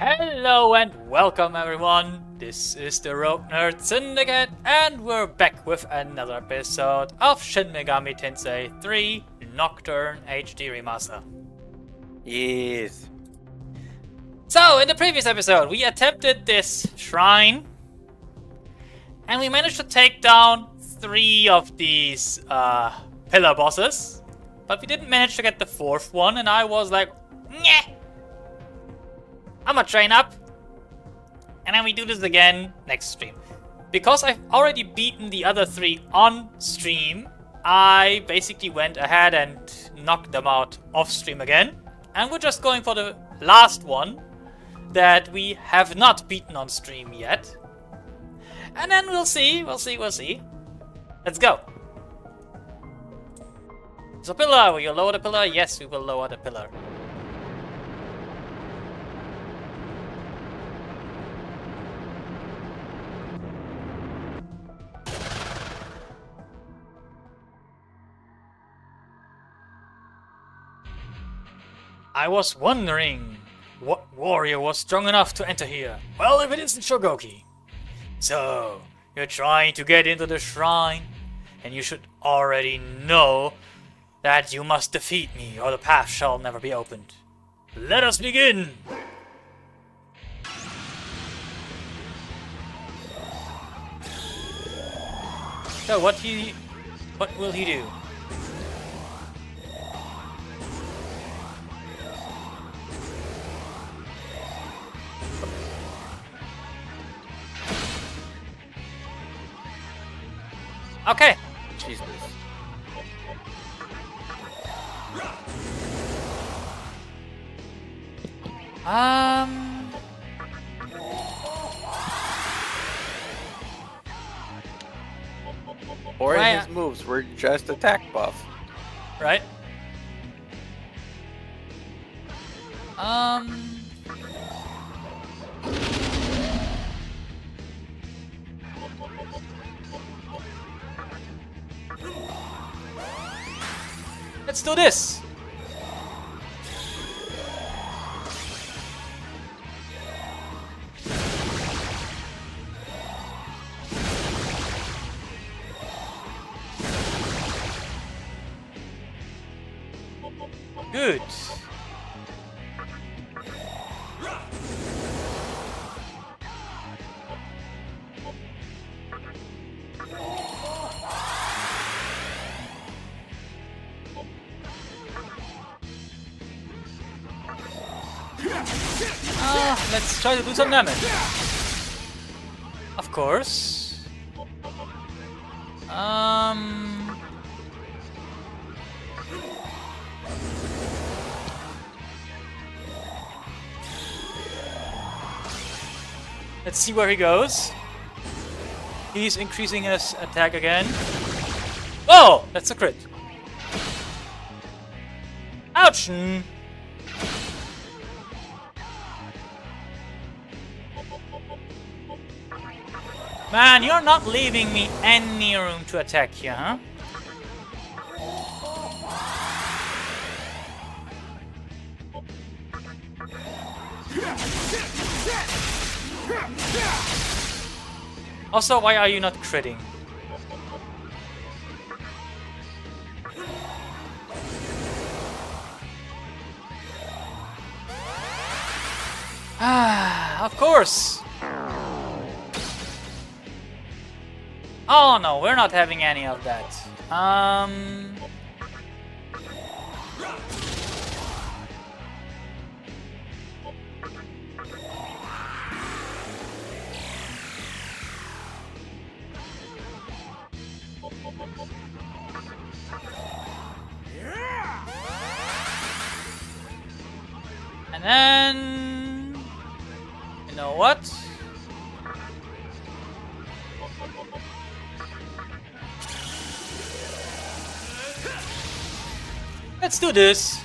Hello and welcome everyone, this is the Rogue Nerd Syndicate and we're back with another episode of Shin Megami Tensei 3 Nocturne HD Remaster. Yes. So, in the previous episode we attempted this shrine and we managed to take down 3 of these pillar bosses, but we didn't manage to get the 4th one and I was like, nyeh! I'm gonna train up, and then we do this again next stream. Because I've already beaten the other 3 on stream, I basically went ahead and knocked them out off stream again. And we're just going for the last one that we have not beaten on stream yet. And then we'll see. Let's go. So pillar, will you lower the pillar? Yes, we will lower the pillar. I was wondering what warrior was strong enough to enter here. Well, if it isn't Shogoki. So, you're trying to get into the shrine, and you should already know that you must defeat me or the path shall never be opened. Let us begin! So, what will he do? Okay. Jesus. Or his moves were just attack buff. Right? Let's do this! Good. Let's try to do some damage. Of course. Let's see where he goes. He's increasing his attack again. Oh! That's a crit. Ouch! Man, you're not leaving me any room to attack here, huh? Also, why are you not critting? Ah, of course! Oh no, we're not having any of that. And then... you know what? Let's do this.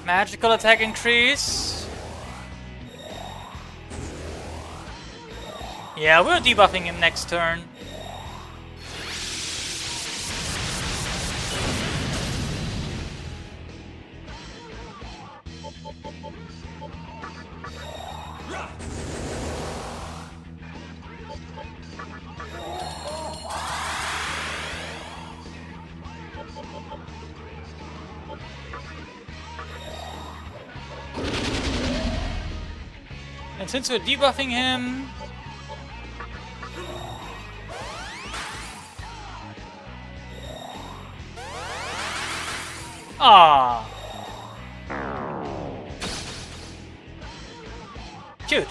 Magical attack increase. Yeah, we're debuffing him next turn. And since we're debuffing him... Ah, cute.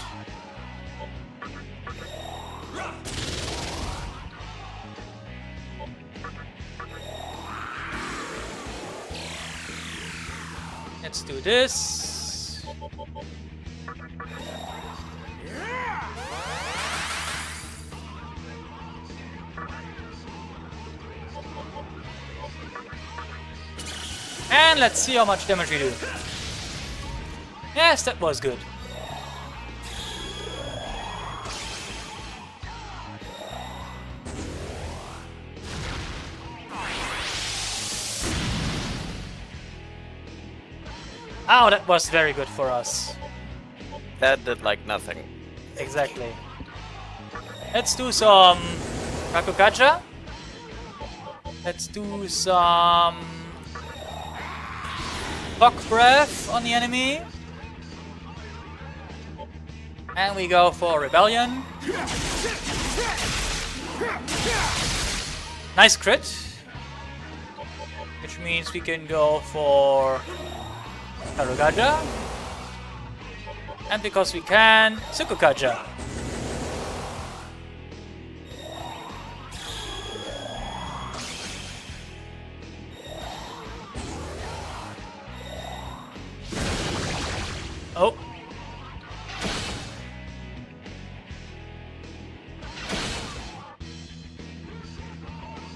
Let's do this. And let's see how much damage we do. Yes, that was good. Oh, that was very good for us. That did like nothing. Exactly. Let's do some Rakugaja. Let's do some Buck Breath on the enemy. And we go for Rebellion. Nice crit. Which means we can go for Karugaja. And because we can, Tsukukaja. Oh.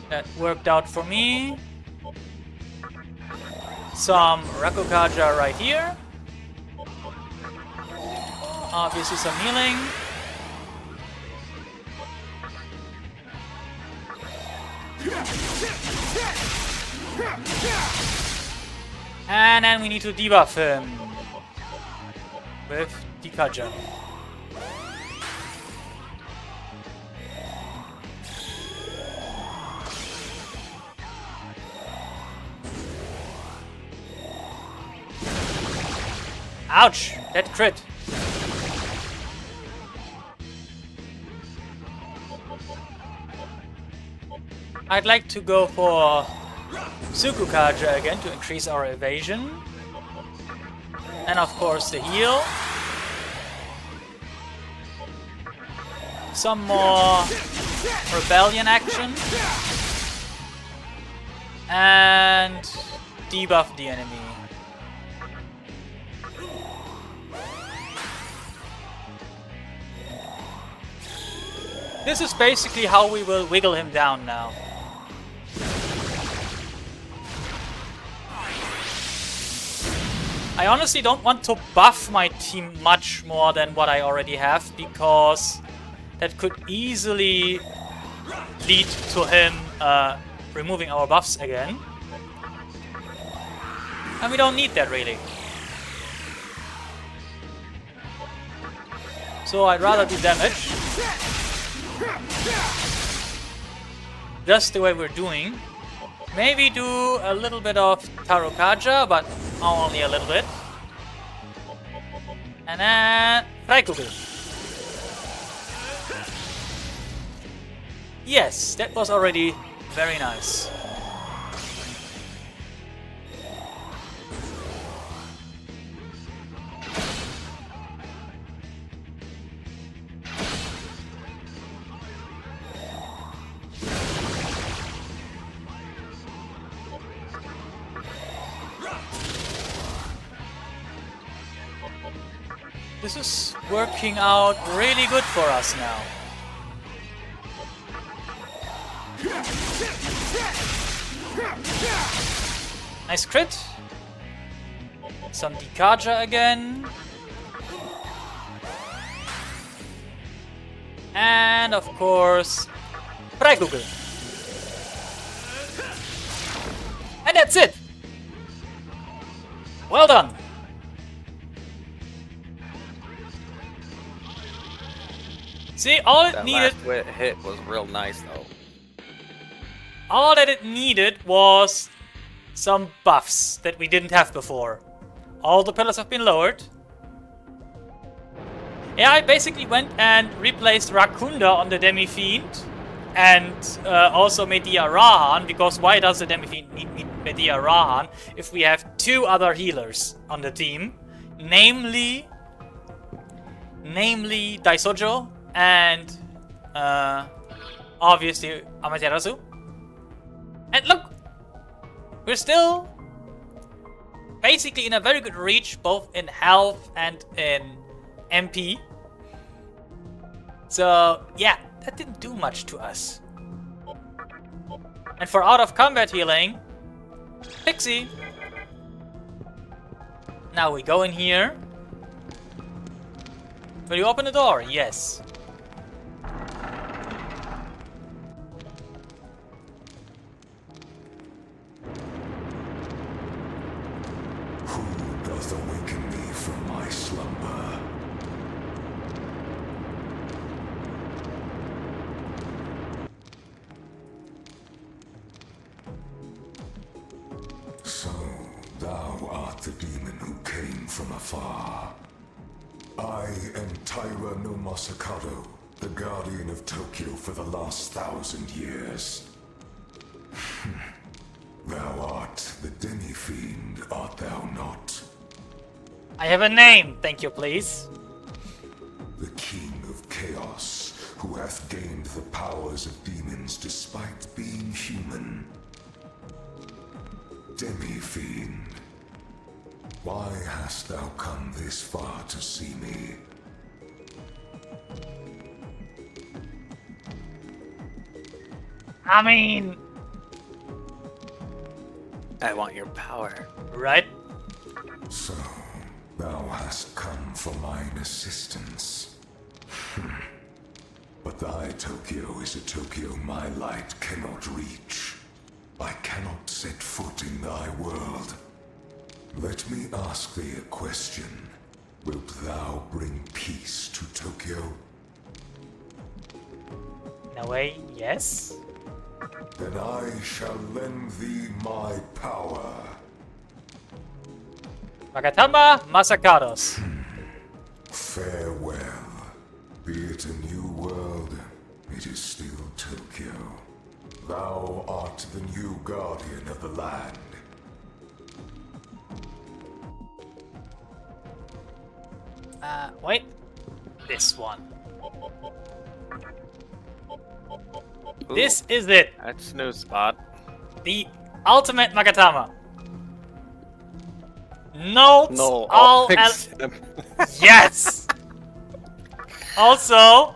That worked out for me. Some Rakugaja right here. Obviously some healing. And then we need to debuff him with Dikaja. Ouch! That crit. I'd like to go for Tsukukaja again to increase our evasion. And of course the heal. Some more rebellion action. And debuff the enemy. This is basically how we will wiggle him down now. I honestly don't want to buff my team much more than what I already have, because that could easily lead to him removing our buffs again. And we don't need that really. So I'd rather do damage. Just the way we're doing. Maybe do a little bit of Tarokaja, but only a little bit. And then Raikugu. Yes, that was already very nice. This is working out really good for us now. Nice crit. Some Dikaja again. And of course, Raikugu. And that's it! Well done! See, all it needed... That last hit was real nice, though. All that it needed was some buffs that we didn't have before. All the pillars have been lowered. Yeah, I basically went and replaced Rakunda on the Demi-Fiend and also Medea Rahan, because why does the Demi-Fiend need Medea Rahan if we have two other healers on the team? Namely Daisojo and obviously Amaterasu. And look, we're still basically in a very good reach, both in health and in MP. So yeah, that didn't do much to us. And for out of combat healing, Pixie. Now we go in here. Will you open the door? Yes. Who doth awaken me from my slumber? So, thou art the demon who came from afar. I am Taira no Masakado, the guardian of Tokyo for the last 1,000 years. Thou art the Demi-Fiend, art thou not? I have a name, thank you, please. The King of Chaos, who hath gained the powers of demons despite being human. Demi-Fiend, why hast thou come this far to see me? I mean, I want your power. right? So, thou hast come for mine assistance. But thy Tokyo is a Tokyo my light cannot reach. I cannot set foot in thy world. Let me ask thee a question. Wilt thou bring peace to Tokyo? In a way, yes. Then I shall lend thee my power. Magatama Masakados. Farewell. Be it a new world, it is still Tokyo. Thou art the new guardian of the land. Wait. This one. Ooh, This is it. That's a new spot. The ultimate Magatama. Notes No, all I'll fix them. yes. Also,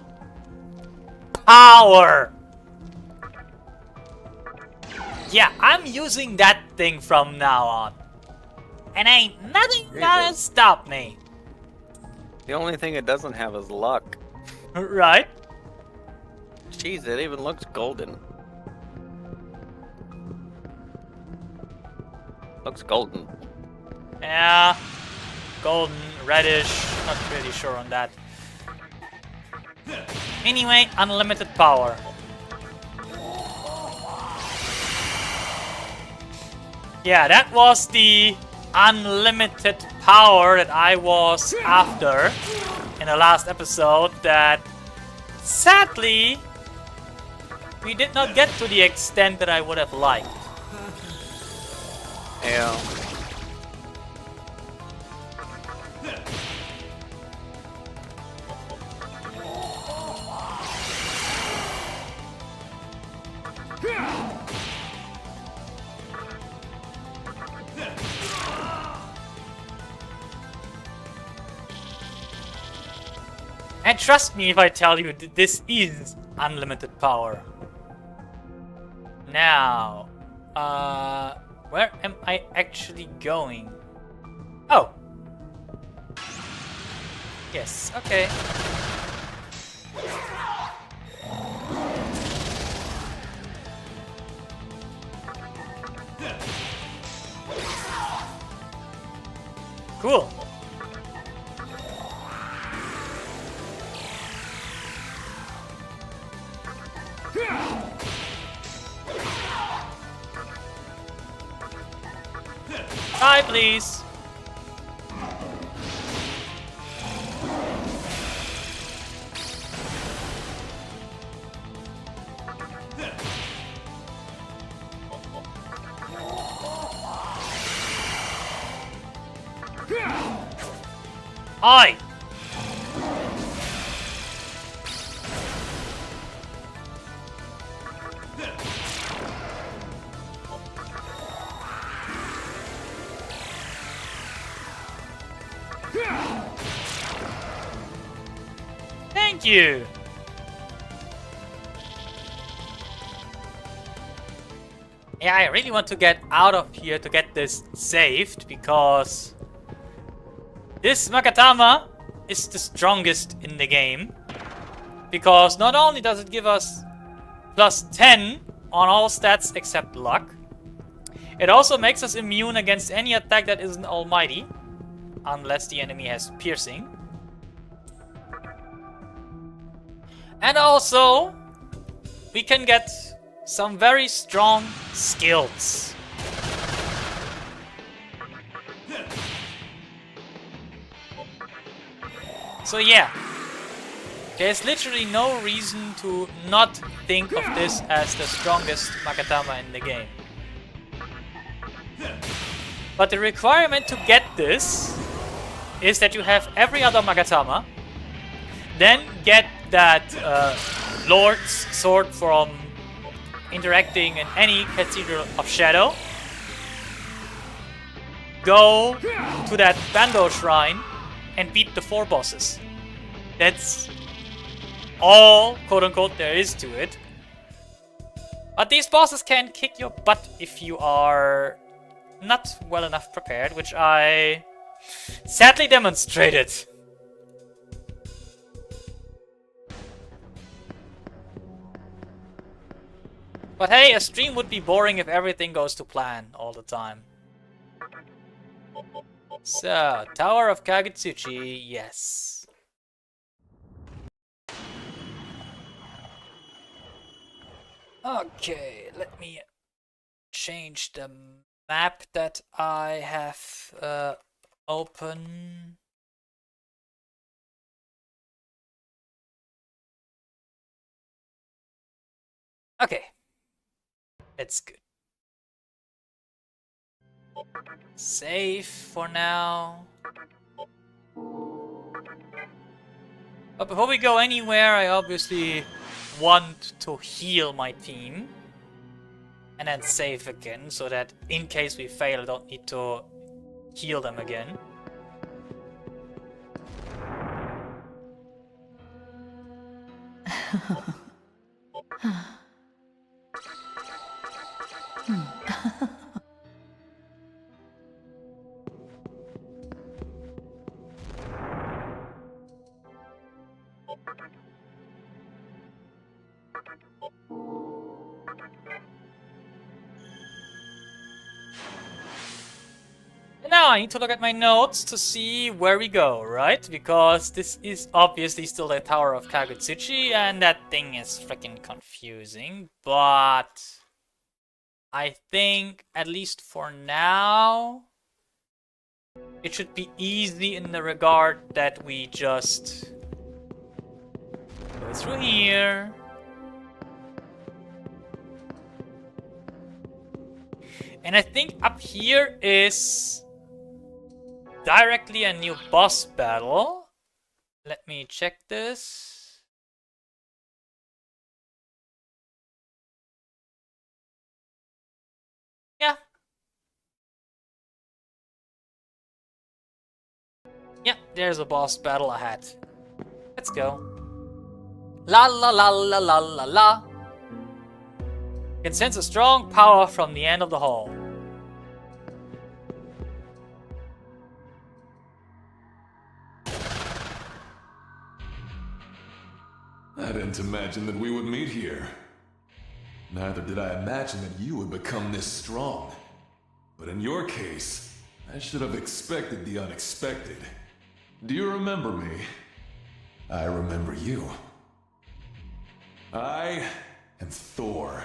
power. Yeah, I'm using that thing from now on. And ain't nothing gonna stop me. The only thing it doesn't have is luck. Right? Jeez, it even looks golden. Looks golden. Yeah. Golden, reddish. Not really sure on that. Anyway, unlimited power. Yeah, that was the unlimited power that I was after in the last episode that sadly we did not get to the extent that I would have liked. Yeah. And trust me if I tell you that this is unlimited power. Now, where am I actually going? Oh. Yes, okay. Cool. Hi, please. Hi! Thank you! Yeah, I really want to get out of here to get this saved, because this Magatama is the strongest in the game. Because not only does it give us plus 10 on all stats except luck, it also makes us immune against any attack that isn't almighty, unless the enemy has piercing. And also, we can get some very strong skills. So yeah, there's literally no reason to not think of this as the strongest Magatama in the game. But the requirement to get this is that you have every other Magatama, then get that Lord's Sword from interacting in any Cathedral of Shadow, go to that Bando Shrine and beat the 4 bosses. That's all, quote-unquote, there is to it. But these bosses can kick your butt if you are not well enough prepared, which I sadly demonstrated. But hey, a stream would be boring if everything goes to plan all the time. So, Tower of Kagutsuchi, yes. Okay, let me change the map that I have open. Okay. That's good. Save for now. But before we go anywhere, I obviously want to heal my team. And then save again, so that in case we fail, I don't need to heal them again. Now I need to look at my notes to see where we go, right? Because this is obviously still the Tower of Kagutsuchi, and that thing is freaking confusing. But I think, at least for now, it should be easy in the regard that we just go through here. And I think up here is directly a new boss battle. Let me check this. Yeah. Yeah, there's a boss battle ahead. Let's go. La la la la la la la. You can sense a strong power from the end of the hall. I didn't imagine that we would meet here. Neither did I imagine that you would become this strong. But in your case, I should have expected the unexpected. Do you remember me? I remember you. I am Thor.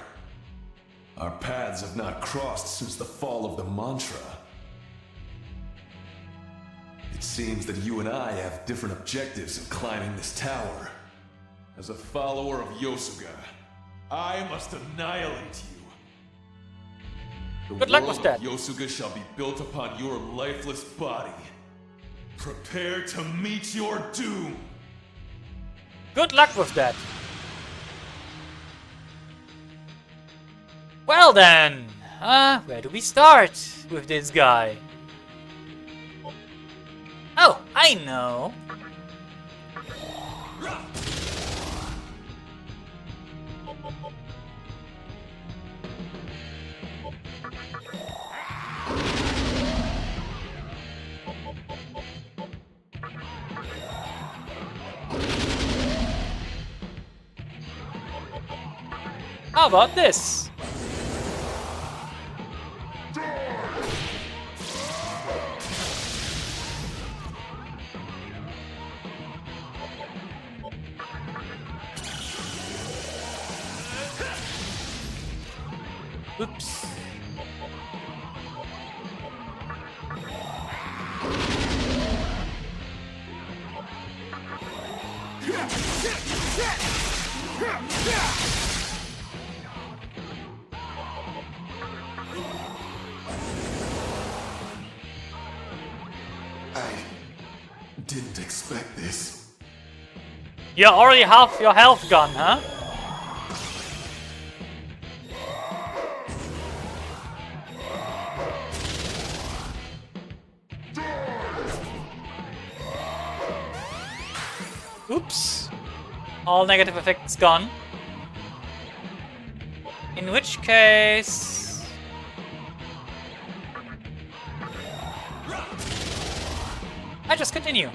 Our paths have not crossed since the fall of the mantra. It seems that you and I have different objectives in climbing this tower. As a follower of Yosuga, I must annihilate you. The Good luck with that. world of Yosuga shall be built upon your lifeless body. Prepare to meet your doom. Good luck with that. Well then, where do we start with this guy? Oh, I know. How about this? Oops. I didn't expect this. You're already half your health gone, huh? Oops. All negative effects gone. In which case... I just continue.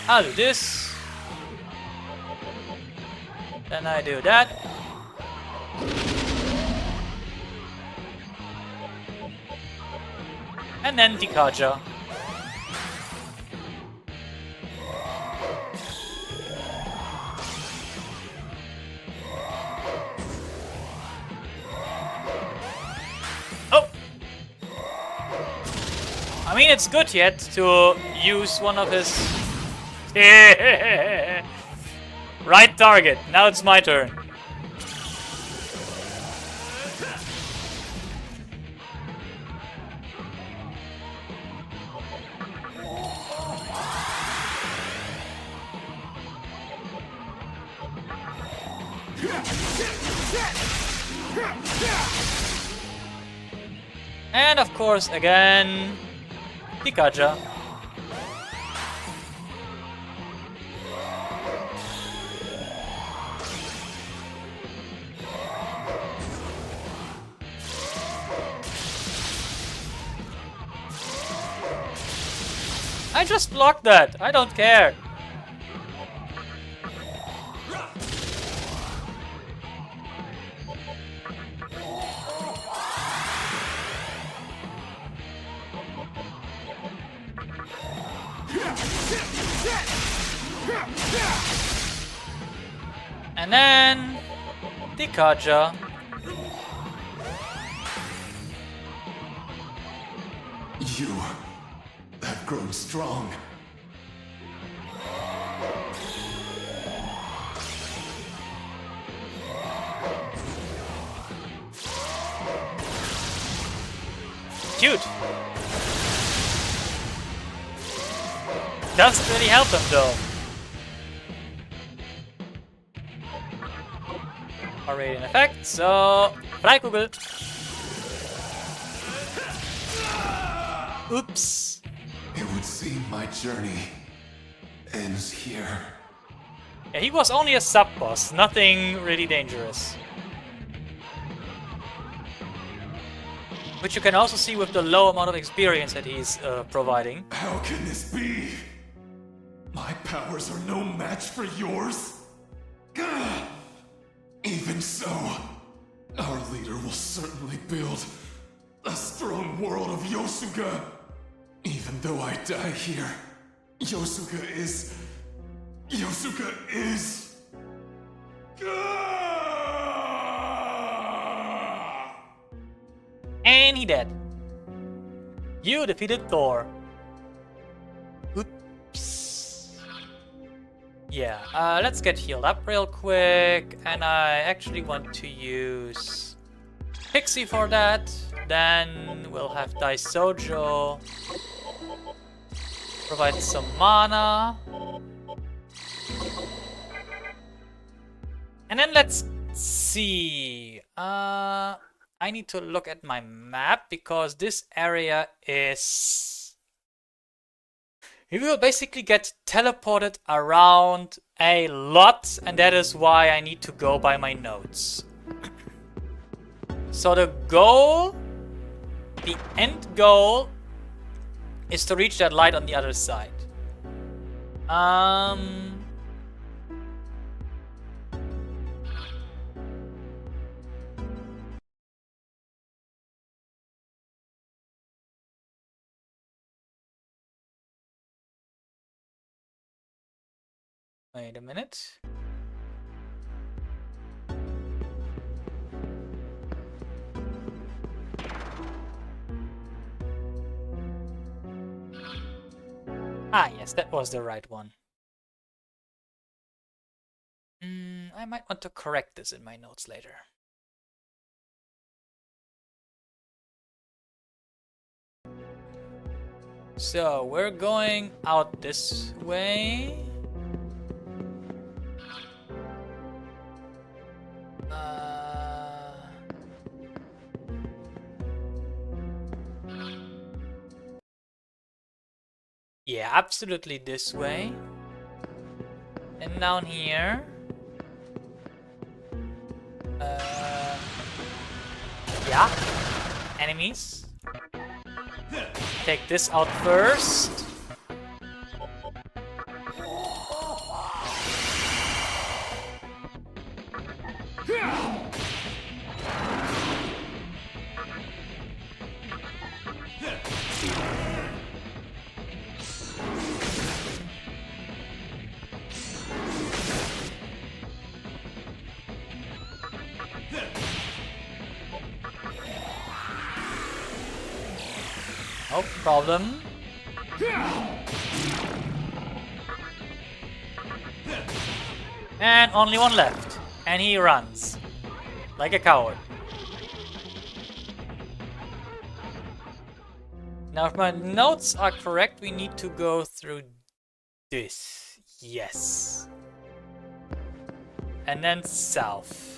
I'll do this. Then I do that. And then Dikaja. Oh! I mean, it's good yet to use one of his... Right target. Now it's my turn. And of course, again, Pikachu. I just blocked that. I don't care. And then Dikaja. You have grown strong. Cute. Doesn't really help him though. Already in effect, so Freikugel. Oops. It would seem my journey ends here. Yeah, he was only a sub-boss, nothing really dangerous. Which you can also see with the low amount of experience that he's providing. How can this be? My powers are no match for yours? Gah! Even so, our leader will certainly build a strong world of Yosuga. Even though I die here, Yosuga is... Gah! And he dead. You defeated Thor. Oops. Yeah, let's get healed up real quick. And I actually want to use Pixie for that. Then we'll have Daisojo provide some mana. And then let's see. I need to look at my map because this area is... We will basically get teleported around a lot, and that is why I need to go by my notes. So the goal, the end goal, is to reach that light on the other side. Wait a minute. Ah, yes, that was the right one. I might want to correct this in my notes later. So, we're going out this way. Yeah, absolutely this way. And down here. Yeah. Enemies. Take this out first. No problem. And only one left. And he runs. Like a coward. Now if my notes are correct, we need to go through this. Yes. And then south.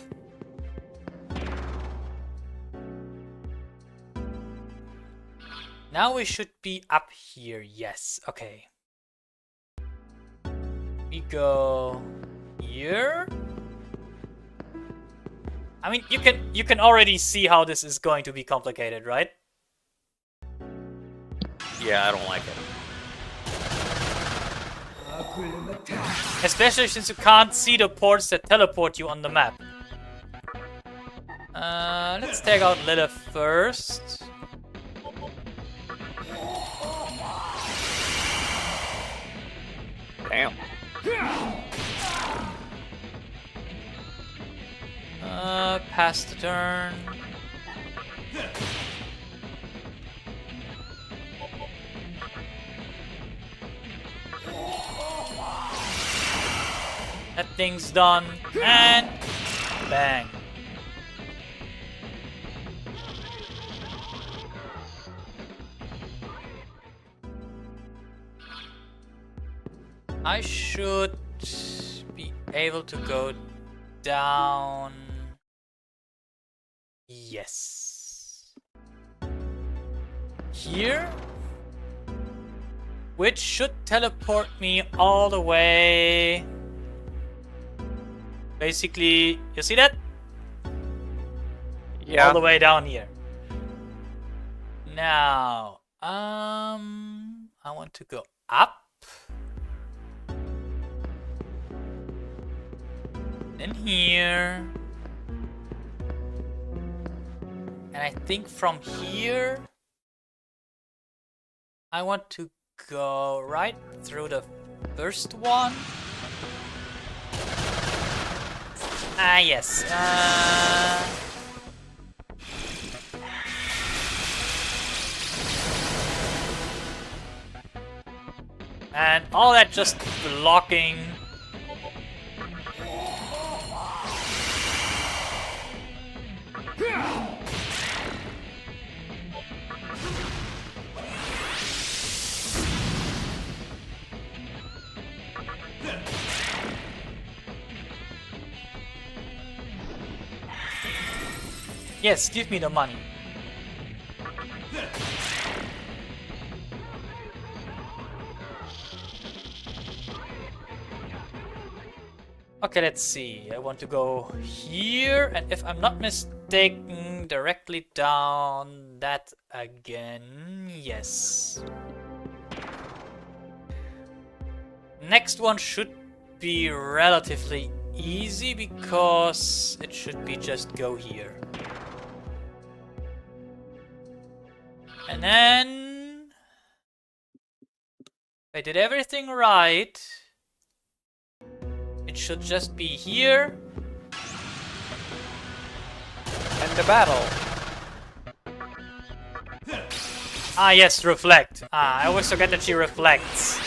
Now we should be up here. Yes. Okay. We go here. I mean, you can already see how this is going to be complicated, right? Yeah, I don't like it. Especially since you can't see the ports that teleport you on the map. Let's take out Lilith first. Damn. Pass the turn. That thing's done, and bang. I should be able to go down. Yes. Here? Which should teleport me all the way. Basically, you see that? Yeah. All the way down here. Now, I want to go up. Then here. And I think from here, I want to go right through the first one. Ah, yes. And all that just blocking Yes, give me the money. Okay, let's see. I want to go here, and if I'm not mistaken, directly down that again. Yes. Next one should be relatively easy because it should be just go here. And then I did everything right. It should just be here. And the battle. Ah yes, reflect. Ah, I always forget that she reflects.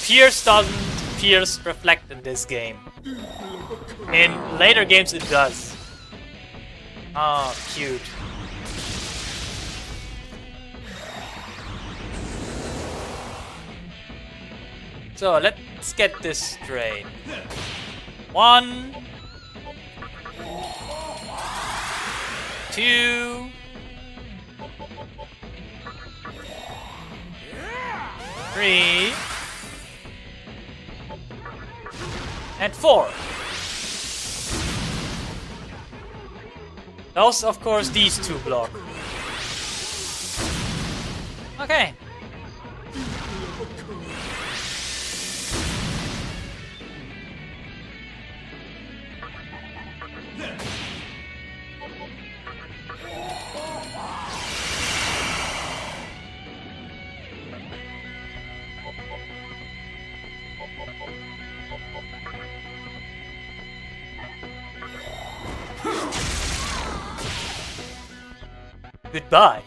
Pierce doesn't pierce reflect in this game. In later games it does. Oh, cute. So let's get this straight. 1, 2, 3, and 4. Those, of course, these two block. Okay. Goodbye.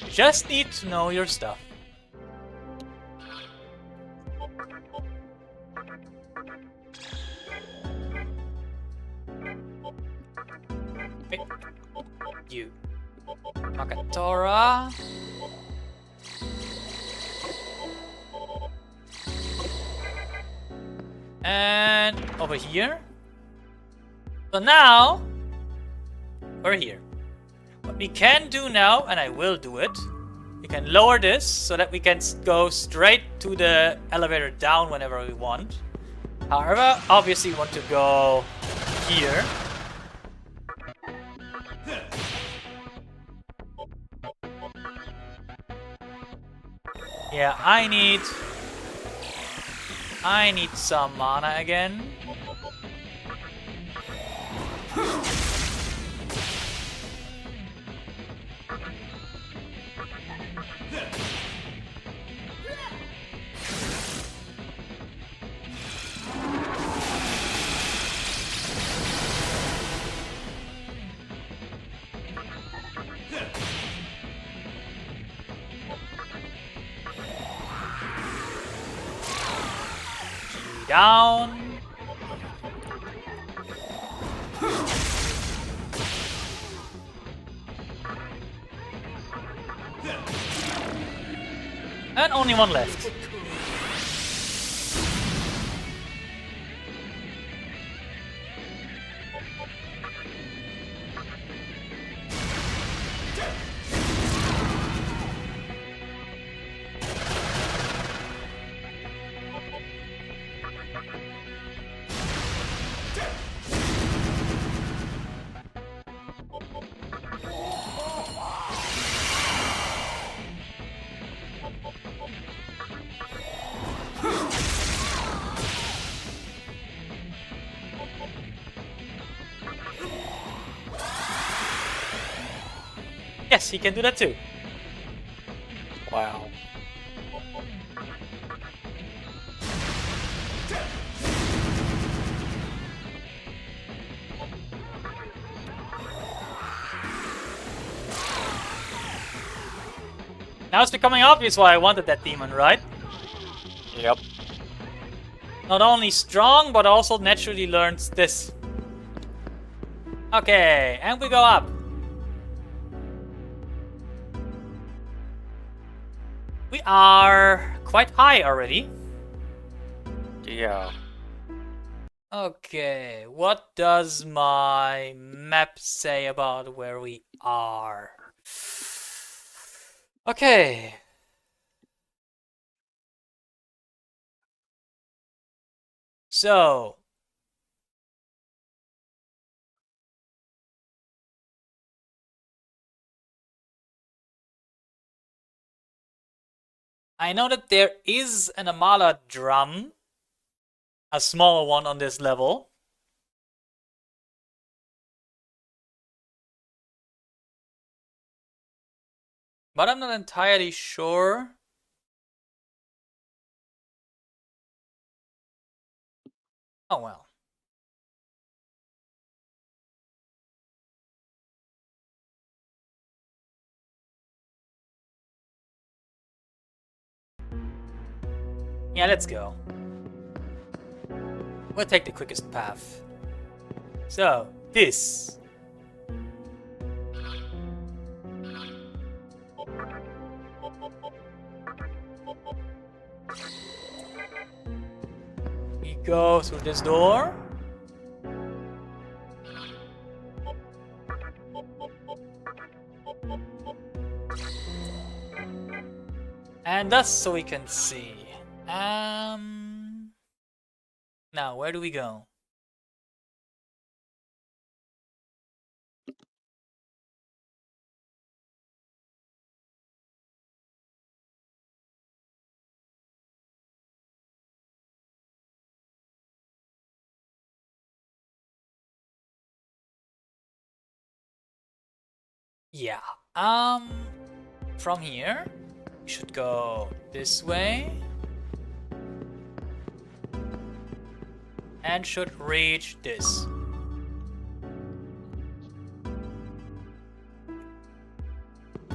You just need to know your stuff. You. Makatora. And over here. So now we're here. What we can do now, and I will do it, we can lower this so that we can go straight to the elevator down whenever we want. However, obviously we want to go here. Yeah, I need some mana again. Down. And only one left. Yes, he can do that too. Wow. Now it's becoming obvious why I wanted that demon, right? Yep. Not only strong, but also naturally learns this. Okay, and we go up. We are quite high already. Yeah. Okay, what does my map say about where we are? Okay. So, I know that there is an Amala drum, a small one on this level. But I'm not entirely sure. Oh well. Yeah, let's go. We'll take the quickest path. So, this. We go through this door. And thus so we can see. Now, where do we go? Yeah. From here, we should go this way. And should reach this.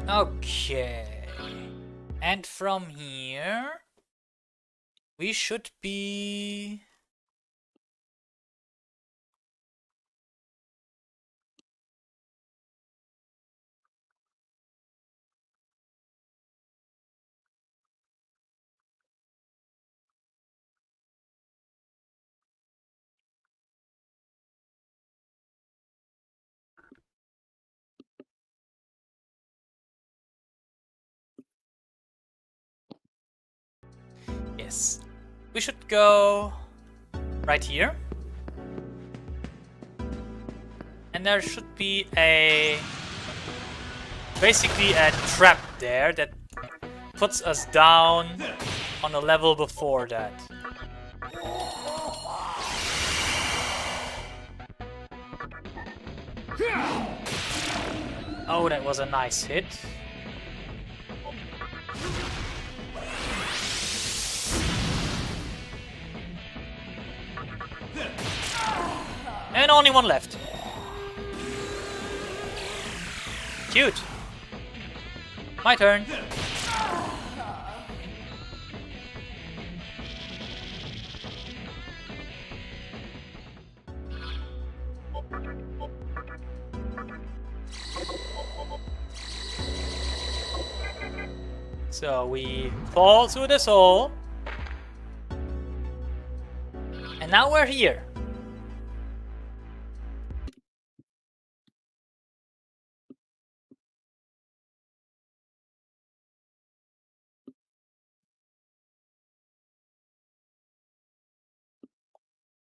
Okay. And from here, we should be... Yes. We should go right here. And there should be basically a trap there that puts us down on a level before that. Oh, that was a nice hit. And only one left. Cute. My turn. So we fall through this hole. And now we're here.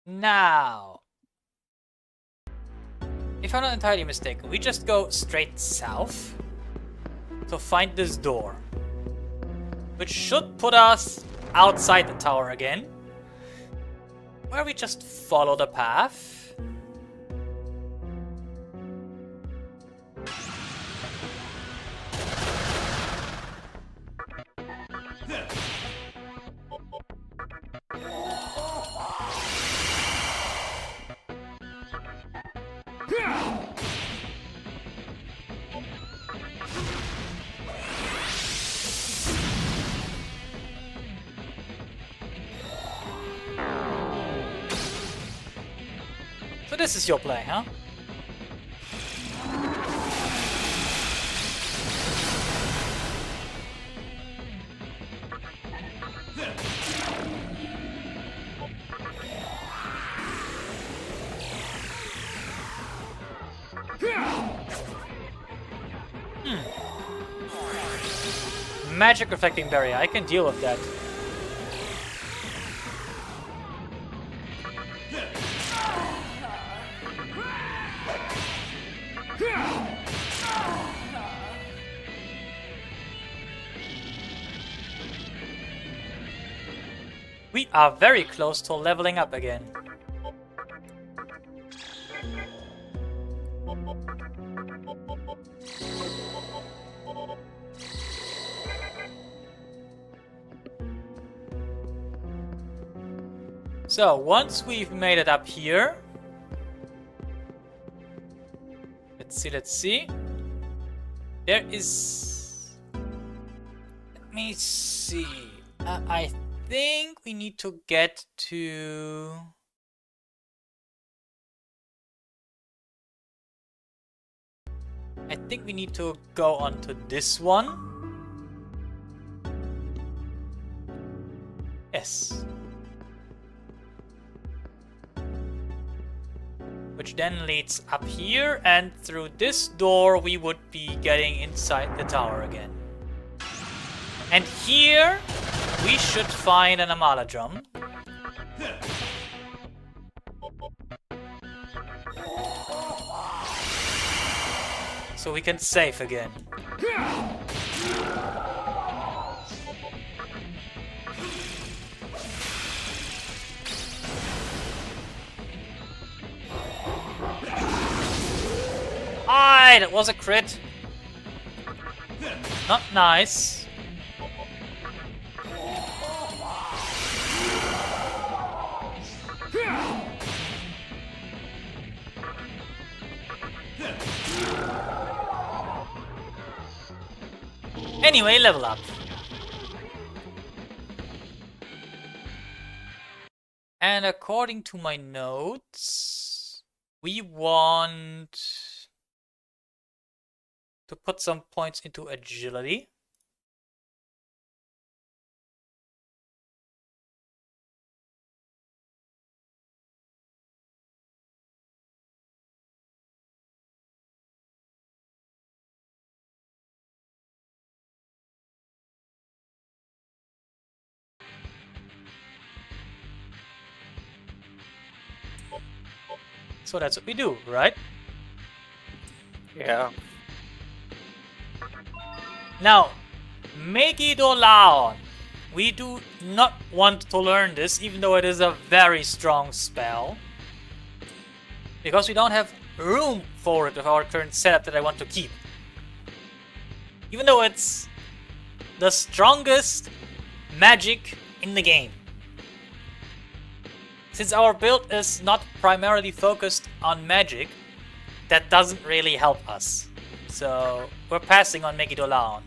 Now, if I'm not entirely mistaken, we just go straight south to find this door, which should put us outside the tower again, where we just follow the path. this is your play, huh? Magic reflecting barrier, I can deal with that. We are very close to leveling up again. So, once we've made it up here... Let's see. There is... Let me see. I think we need to get to... I think we need to go on to this one. Yes. Which then leads up here, and through this door we would be getting inside the tower again. And here we should find an Amala drum. So we can save again. Aye, that was a crit. Not nice. Anyway, level up. And according to my notes, we want to put some points into agility. So that's what we do, right? Yeah. Now, Megidolaon. We do not want to learn this, even though it is a very strong spell. Because we don't have room for it with our current setup that I want to keep. Even though it's the strongest magic in the game. Since our build is not primarily focused on magic, that doesn't really help us. So we're passing on Megidolaon.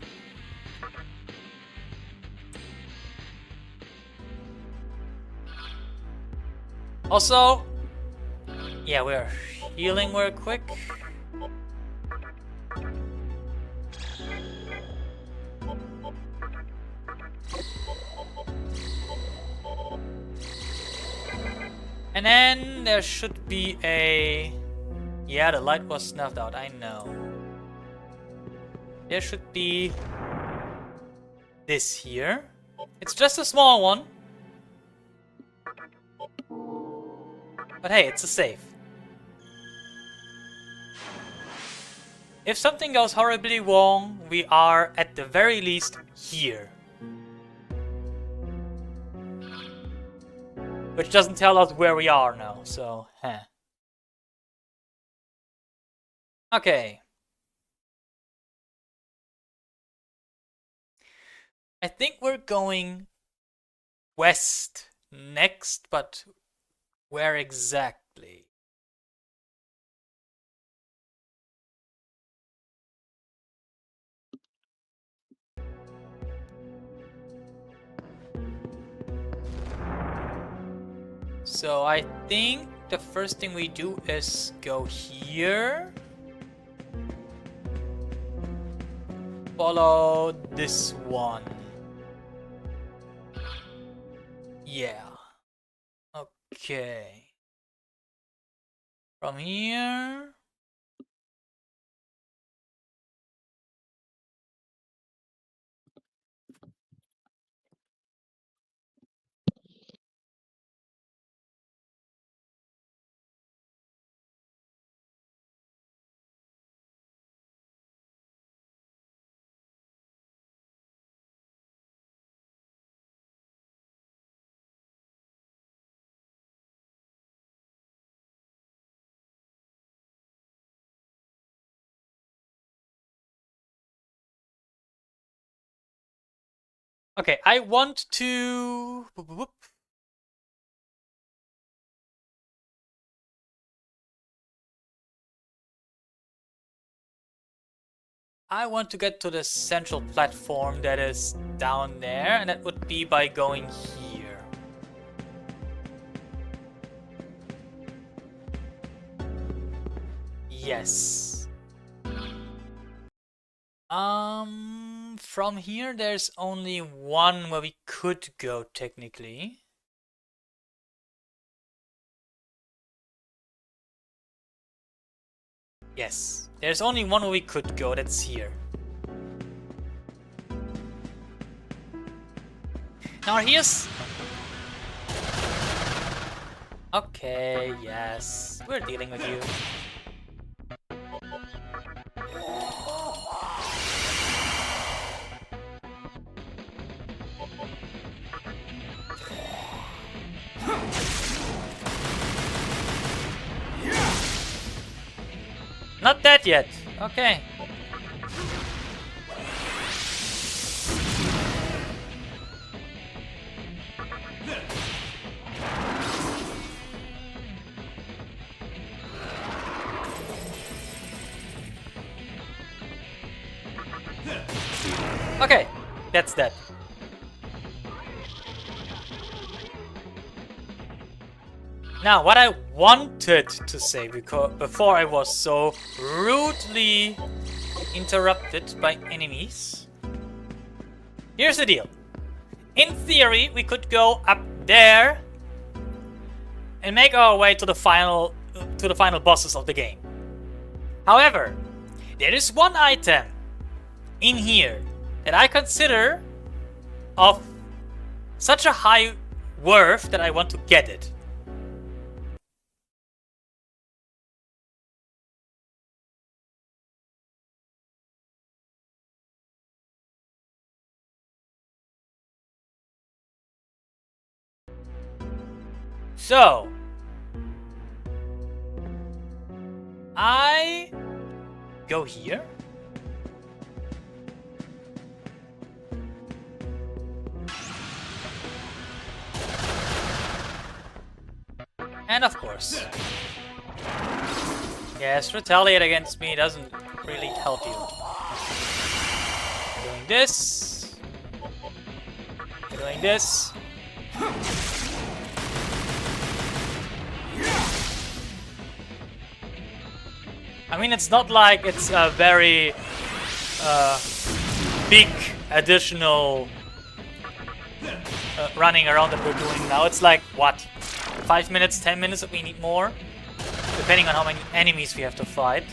Also, yeah, we're healing real quick. And then there should be a... Yeah, the light was snuffed out, I know. There should be this here. It's just a small one. But hey, it's a save. If something goes horribly wrong, we are at the very least here. Which doesn't tell us where we are now, so, Okay. I think we're going west next, but where exactly? So I think the first thing we do is go here. Follow this one. Yeah. Okay. From here. Okay, I want to... I want to get to the central platform that is down there, and that would be by going here. Yes. From here there's only one where we could go technically. Yes, there's only one where we could go, that's here. Now here's... Okay, yes, we're dealing with you. Not dead yet. Okay. Okay, that's that. Now, what I wanted to say before I was so rudely interrupted by enemies. Here's the deal. In theory, we could go up there and make our way to the final bosses of the game. However, there is one item in here that I consider of such a high worth that I want to get it. So, I go here. And of course, yes, retaliate against me doesn't really help you. Doing this. Doing this. I mean, it's not like it's a very big additional running around that we're doing now. It's like, what, 5 minutes, 10 minutes if we need more? Depending on how many enemies we have to fight.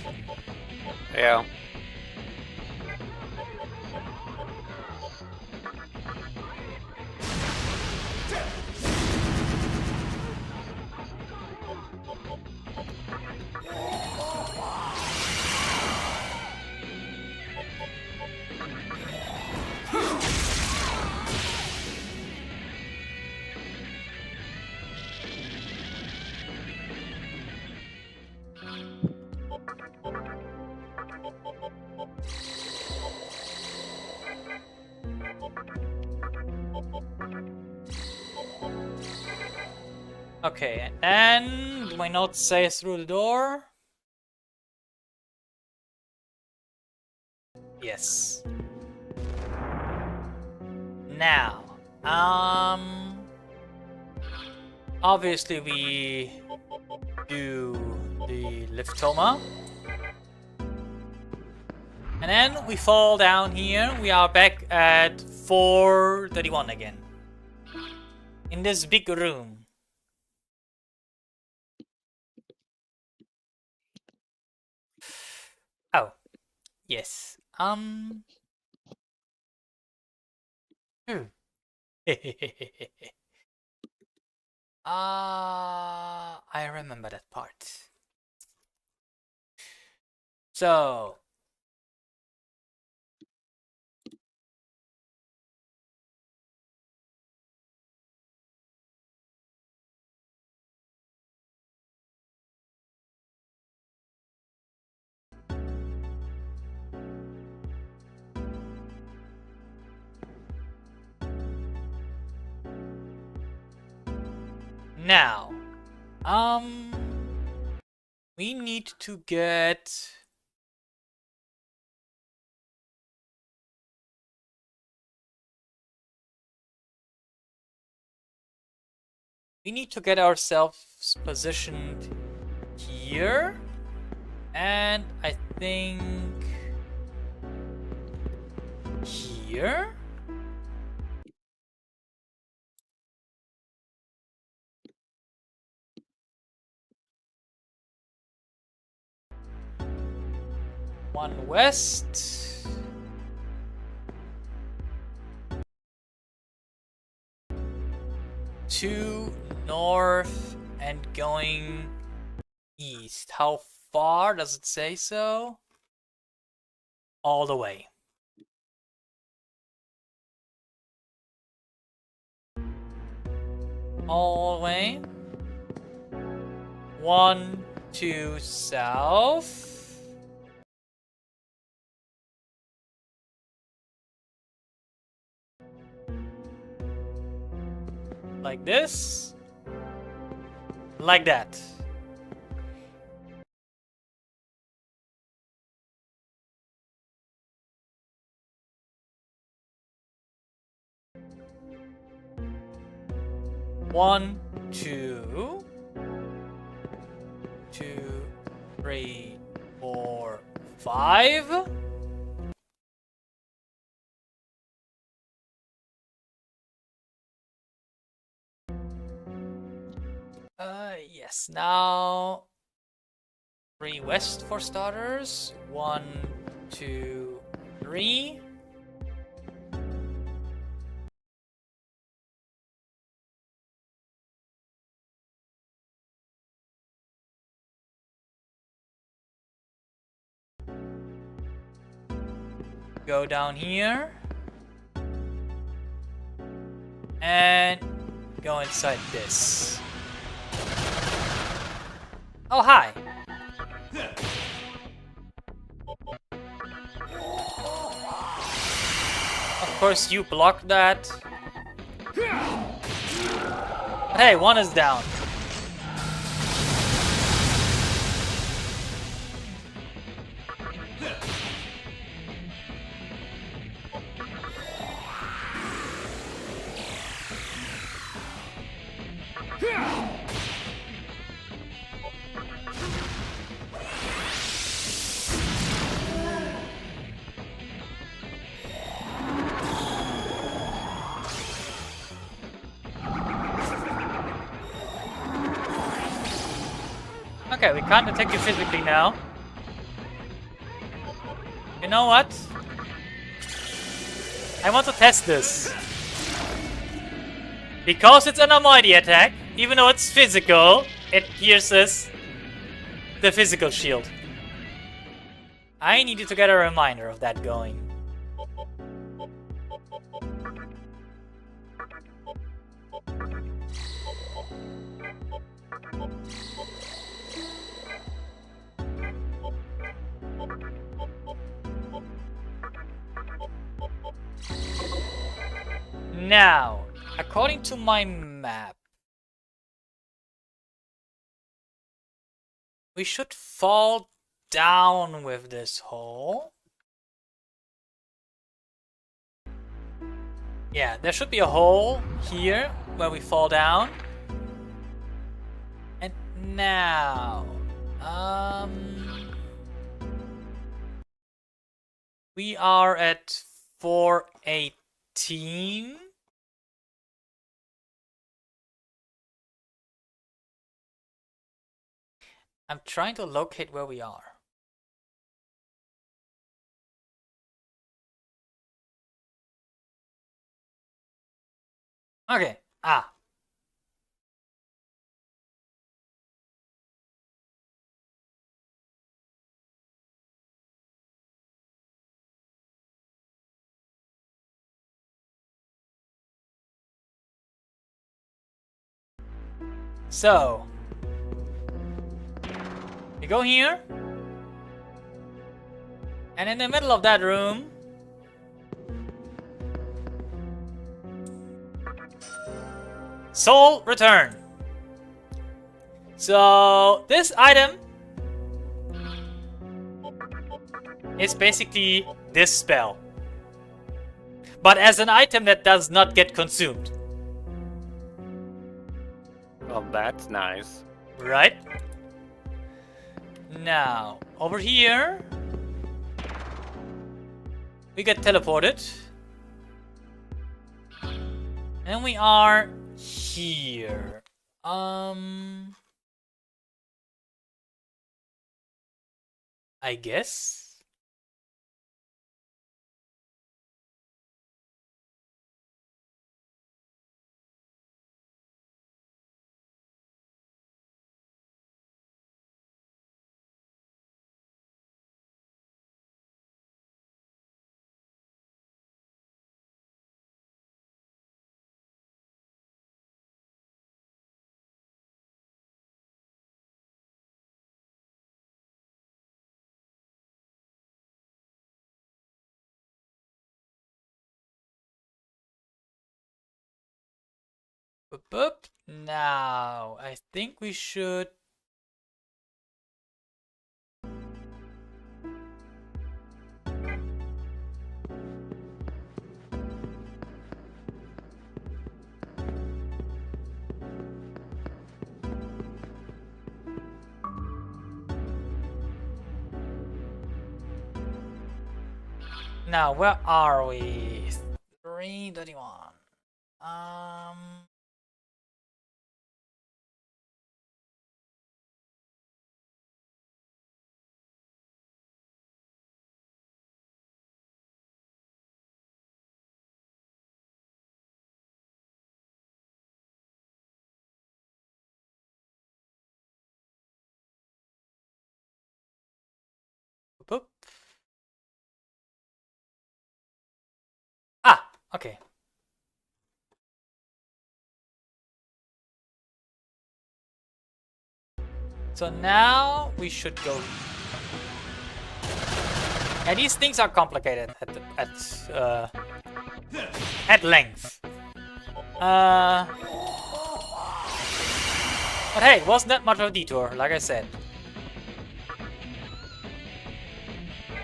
Yeah. Okay, and my notes say through the door. Yes. Now, obviously we do the liftoma. And then we fall down here. We are back at 431 again. In this big room. Oh. Yes. I remember that part. So now, we need to get ourselves positioned here, and I think here. One west. Two north and going east. How far does it say so? All the way. All the way. 1, 2 south. Like this. Like that. One, two, 2, 3, 4, 5. Yes, now 3 west for starters. 1, 2, 3. Go down here. And go inside this. Oh, hi. Of course, you blocked that. But hey, one is down. Okay, we can't attack you physically now. You know what? I want to test this. Because it's an Almighty attack, even though it's physical, it pierces the physical shield. I needed to get a reminder of that going. Now, according to my map, we should fall down with this hole. Yeah, there should be a hole here where we fall down. And Now, we are at 418. I'm trying to locate where we are. Okay. Ah. So, we go here, and in the middle of that room, Soul Return. So, this item is basically this spell, but as an item that does not get consumed. Well, that's nice. Right? Now, over here, we get teleported. And we are here. I guess. Boop, boop. Now, I think we should. Now, where are we? 331. Boop. Ah, okay. So now we should go. And these things are complicated at length. But hey, it wasn't that much of a detour, like I said.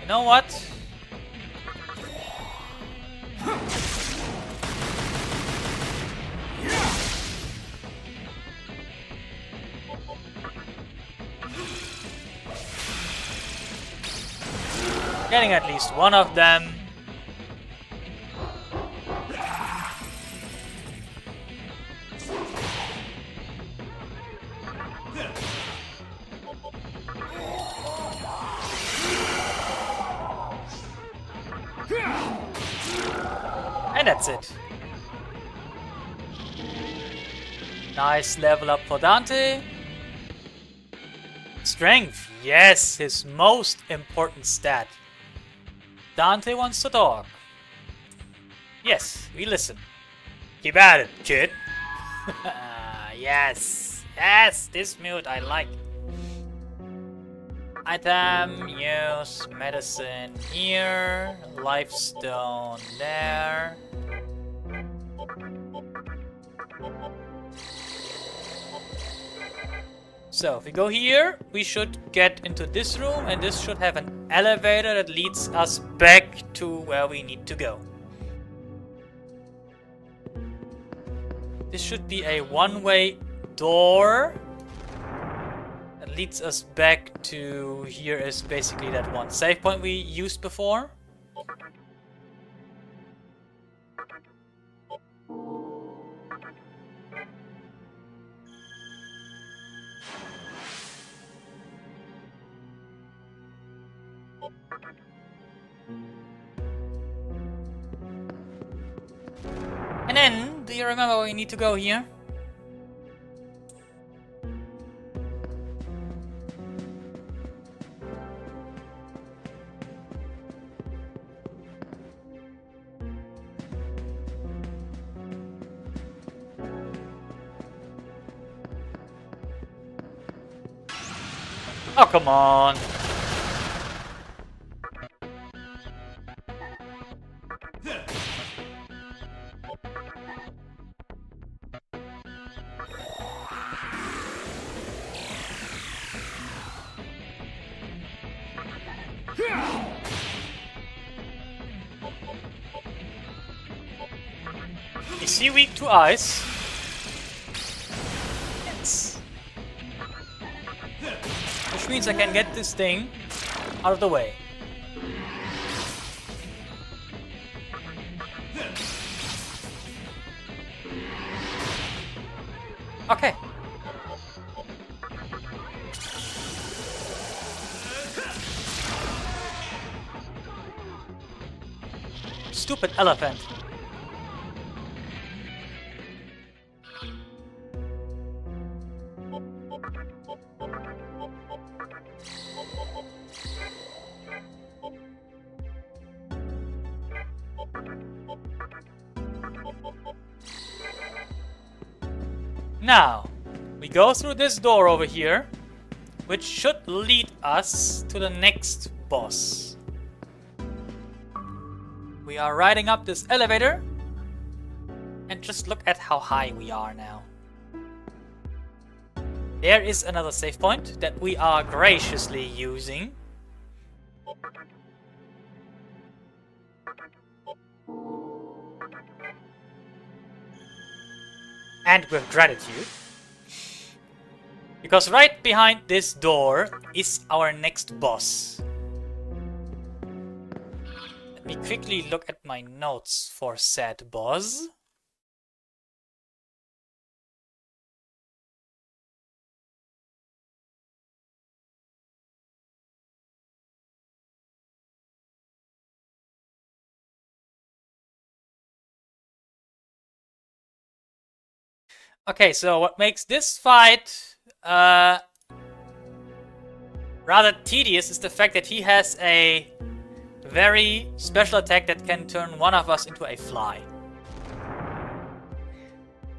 You know what? Getting at least one of them. And that's it. Nice level up for Dante. Strength, yes, his most important stat. Dante wants to talk. Yes, we listen. Keep at it, kid. Yes, yes, this mute I like. Item, use, medicine here, life stone there. So if we go here, we should get into this room, and this should have an elevator that leads us back to where we need to go. This should be a one-way door. leads us back to here is basically that one save point we used before. And then, do you remember where we need to go here? Oh, come on. Is he weak to ice? Yes. Which means I can get this thing out of the way. Okay. Stupid elephant. Now, we go through this door over here, which should lead us to the next boss. We are riding up this elevator, and just look at how high we are now. There is another save point that we are graciously using. And with gratitude. Because right behind this door is our next boss. Let me quickly look at my notes for said boss. Okay, so what makes this fight rather tedious is the fact that he has a very special attack that can turn one of us into a fly.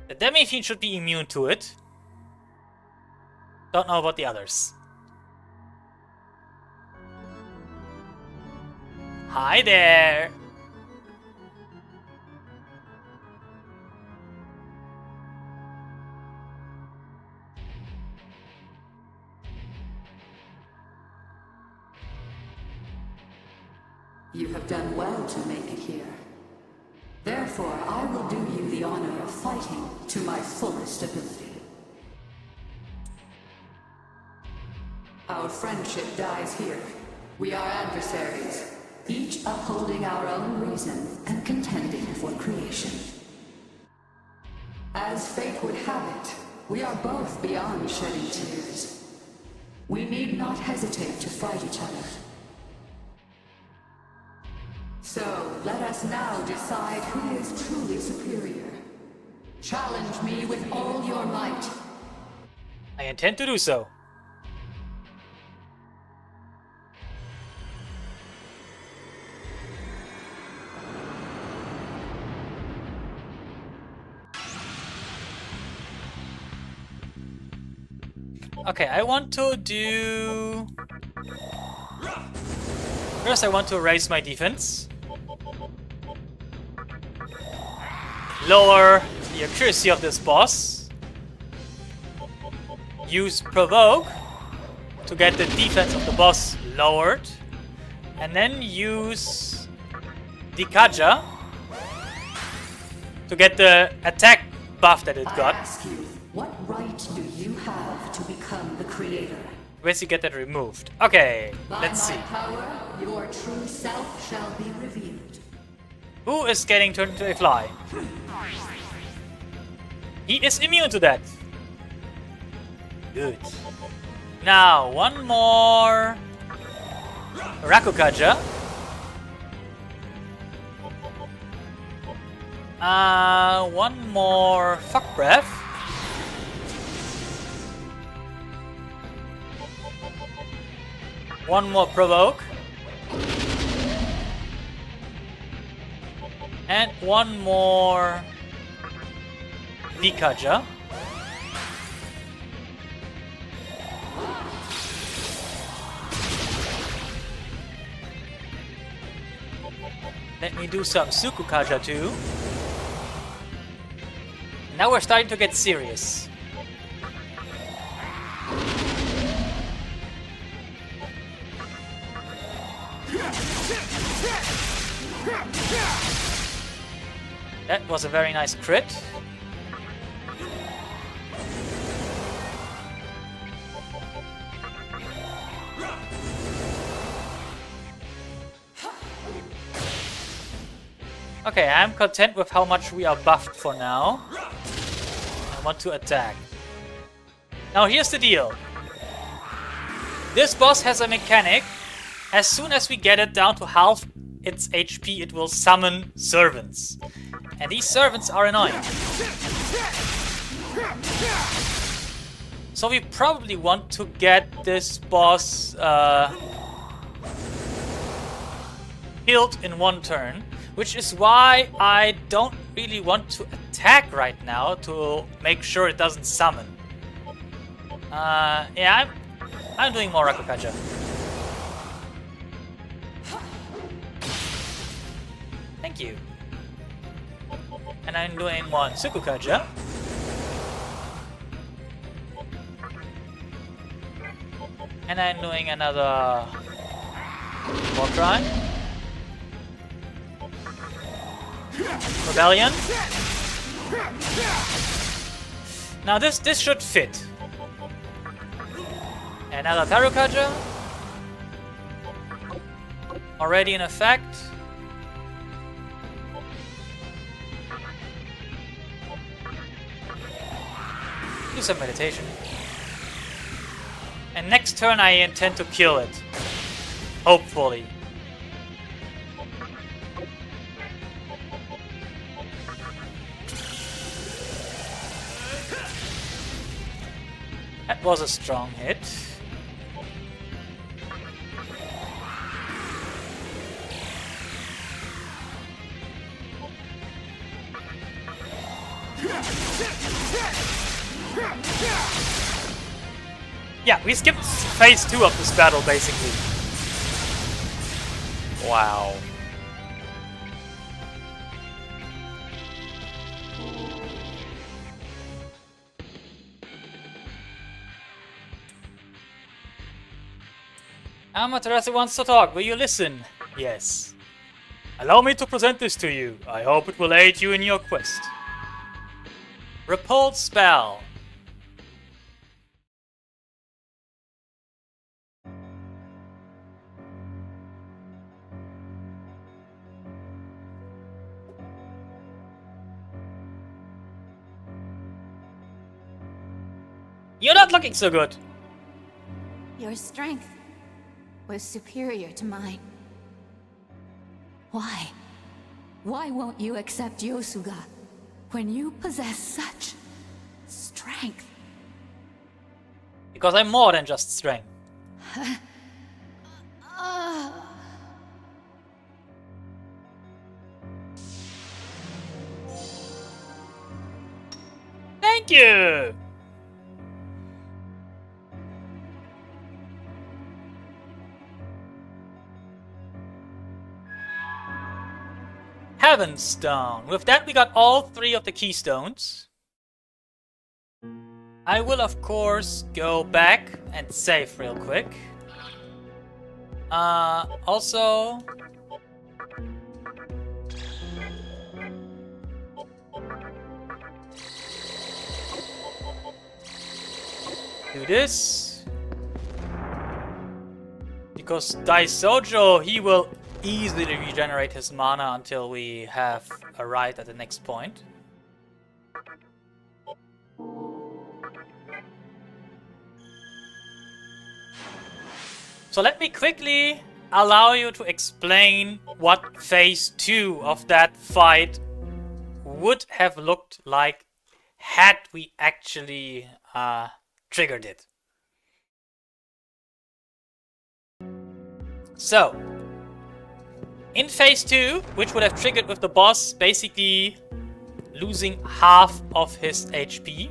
The Demi-Fiend should be immune to it. Don't know about the others. Hi there! You have done well to make it here. Therefore, I will do you the honor of fighting to my fullest ability. Our friendship dies here. We are adversaries, each upholding our own reason and contending for creation. As fate would have it, we are both beyond shedding tears. We need not hesitate to fight each other. So, let us now decide who is truly superior. Challenge me with all your might. I intend to do so. Okay, I want to do... First, I want to raise my defense. Lower the accuracy of this boss. Use Provoke to get the defense of the boss lowered. And then use Dikaja to get the attack buff that it got. I ask you, what right do you have to become the creator? Basically get that removed. Okay, By let's my see. power, your true self shall be revealed. Who is getting turned into a fly? He is immune to that. Good. Now, one more Rakukaja. One more Fuck Breath. One more Provoke. And one more Dikaja. Let me do some Sukukaja too. Now we're starting to get serious. That was a very nice crit. Okay, I'm content with how much we are buffed for now. I want to attack. Now here's the deal. This boss has a mechanic. As soon as we get it down to half its HP, it will summon servants. And these servants are annoying. So we probably want to get this boss killed in one turn. Which is why I don't really want to attack right now to make sure it doesn't summon. Yeah, I'm doing more Rakukaja. Thank you. And I'm doing one Sukukaja. And I'm doing another Voltron. Rebellion. Now this should fit. Another Tarukaja. Already in effect. Do some meditation. And next turn I intend to kill it. Hopefully. That was a strong hit. Yeah, we skipped phase 2 of this battle, basically. Wow. Amaterasu wants to talk. Will you listen? Yes. Allow me to present this to you. I hope it will aid you in your quest. Repulse spell. You're not looking so good. Your strength was superior to mine. Why? Why won't you accept Yosuga when you possess such strength? Because I'm more than just strength. Thank you! Heaven's Stone. With that, we got all 3 of the keystones. I will, of course, go back and save real quick. Also... do this. Because Daisojo, he will easily regenerate his mana until we have arrived at the next point. So let me quickly allow you to explain what phase 2 of that fight would have looked like had we actually triggered it. So, in phase 2, which would have triggered with the boss basically losing half of his HP,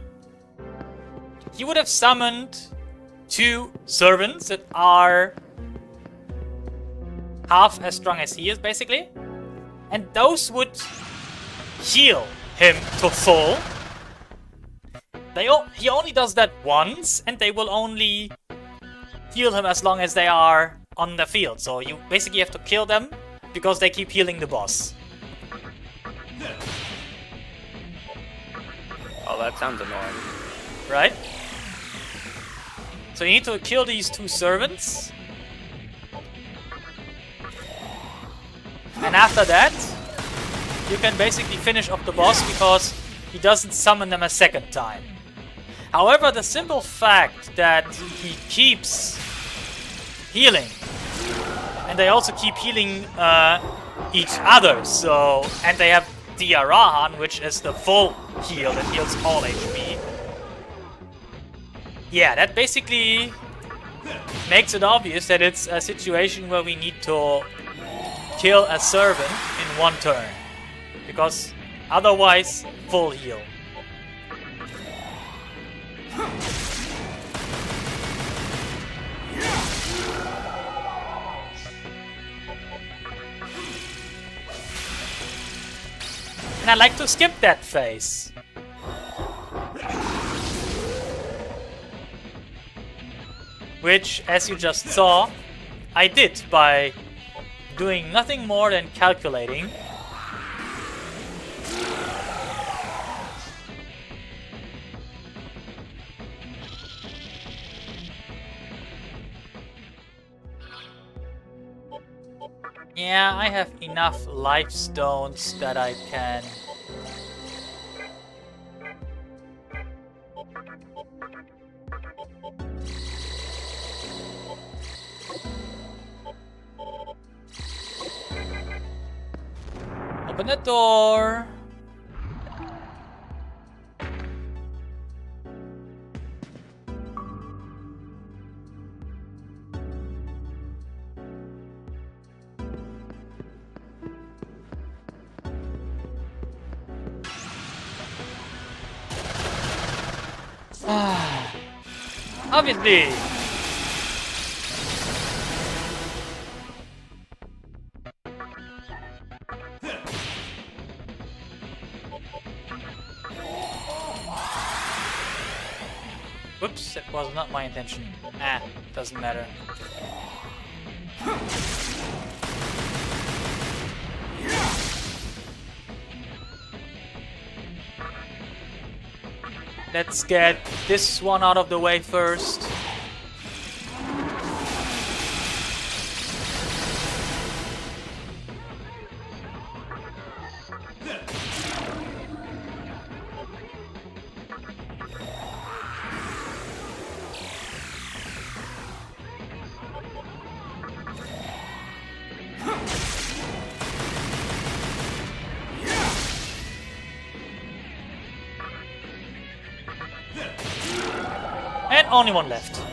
he would have summoned 2 servants that are half as strong as he is, basically. And those would heal him to full. He only does that once, and they will only heal him as long as they are on the field. So you basically have to kill them because they keep healing the boss. Oh, that sounds annoying. Right? So you need to kill these 2 servants. And after that, you can basically finish off the boss because he doesn't summon them a second time. However, the simple fact that he keeps healing, and they also keep healing each other, so, and they have Diarahan, which is the full heal that heals all HP. Yeah, that basically makes it obvious that it's a situation where we need to kill a servant in one turn, because otherwise, full heal. And I like to skip that phase. Which, as you just saw, I did by doing nothing more than calculating. Yeah, I have enough life stones that I can... Open the door! Obviously! Whoops, that was not my intention. Ah, doesn't matter. Let's get this one out of the way first. And only one left.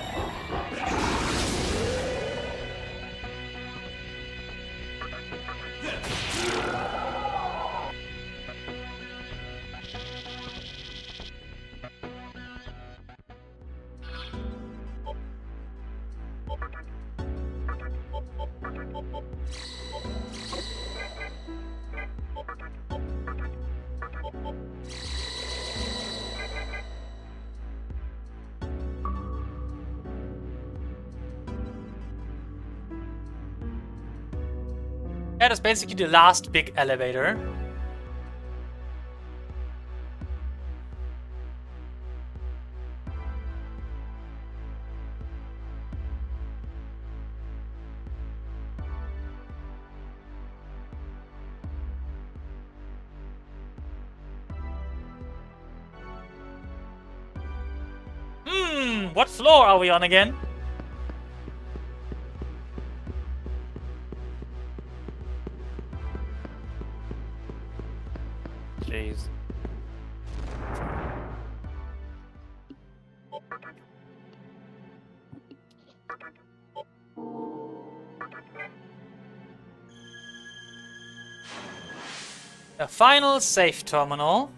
That is basically the last big elevator. What floor are we on again? Jeez. A final safe terminal.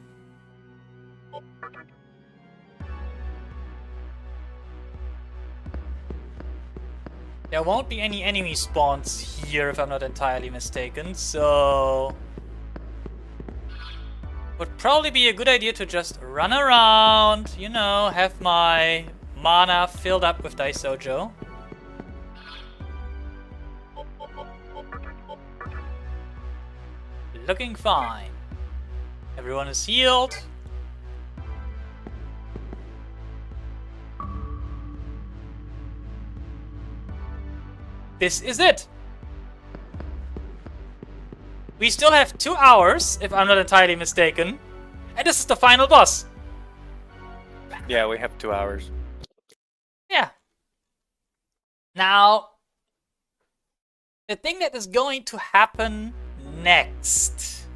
There won't be any enemy spawns here if I'm not entirely mistaken, so... Would probably be a good idea to just run around, you know, have my mana filled up with Daisojo. Looking fine. Everyone is healed. This is it. We still have 2 hours, if I'm not entirely mistaken. And this is the final boss. Yeah, we have 2 hours. Yeah. Now, the thing that is going to happen next.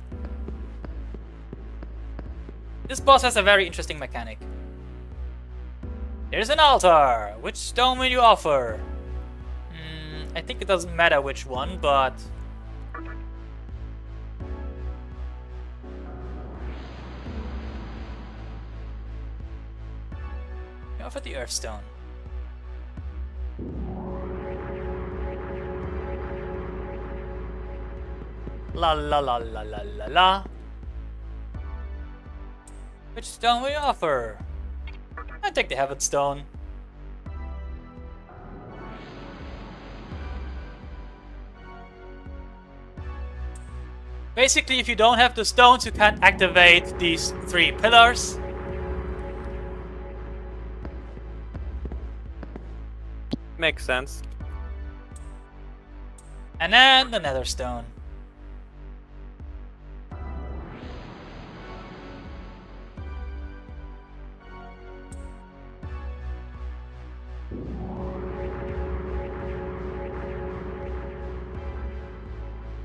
This boss has a very interesting mechanic. There's an altar. Which stone will you offer? I think it doesn't matter which one, but... you offer the Earthstone. La la la la la la la. Which stone will you offer? I take the Heaven Stone. Basically, if you don't have the stones, you can't activate these 3 pillars. Makes sense. And then the Nether Stone.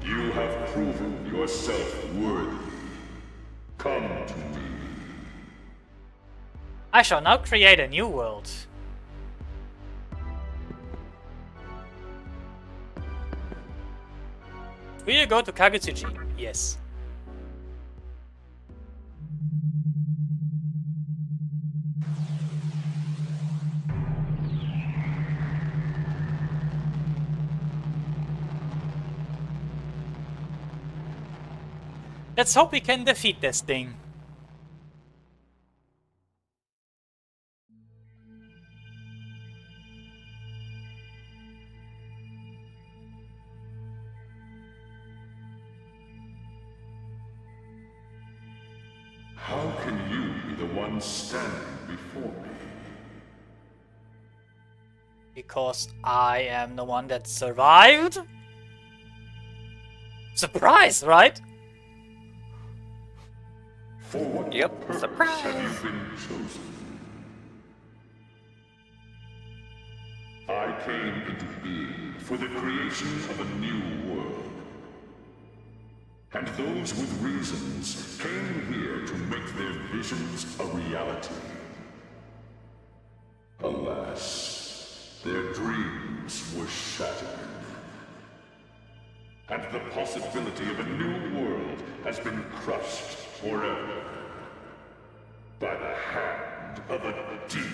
You have proven yourself worthy. Come to me. I shall now create a new world. Will you go to Kagutsuchi? Yes. Let's hope we can defeat this thing. How can you be the one standing before me? Because I am the one that survived? Surprise, right? For what Yep, purpose surprise. have you been chosen? I came into being for the creation of a new world. And those with reasons came here to make their visions a reality. Alas, their dreams were shattered. And the possibility of a new world has been crushed forever by the hand of a demon.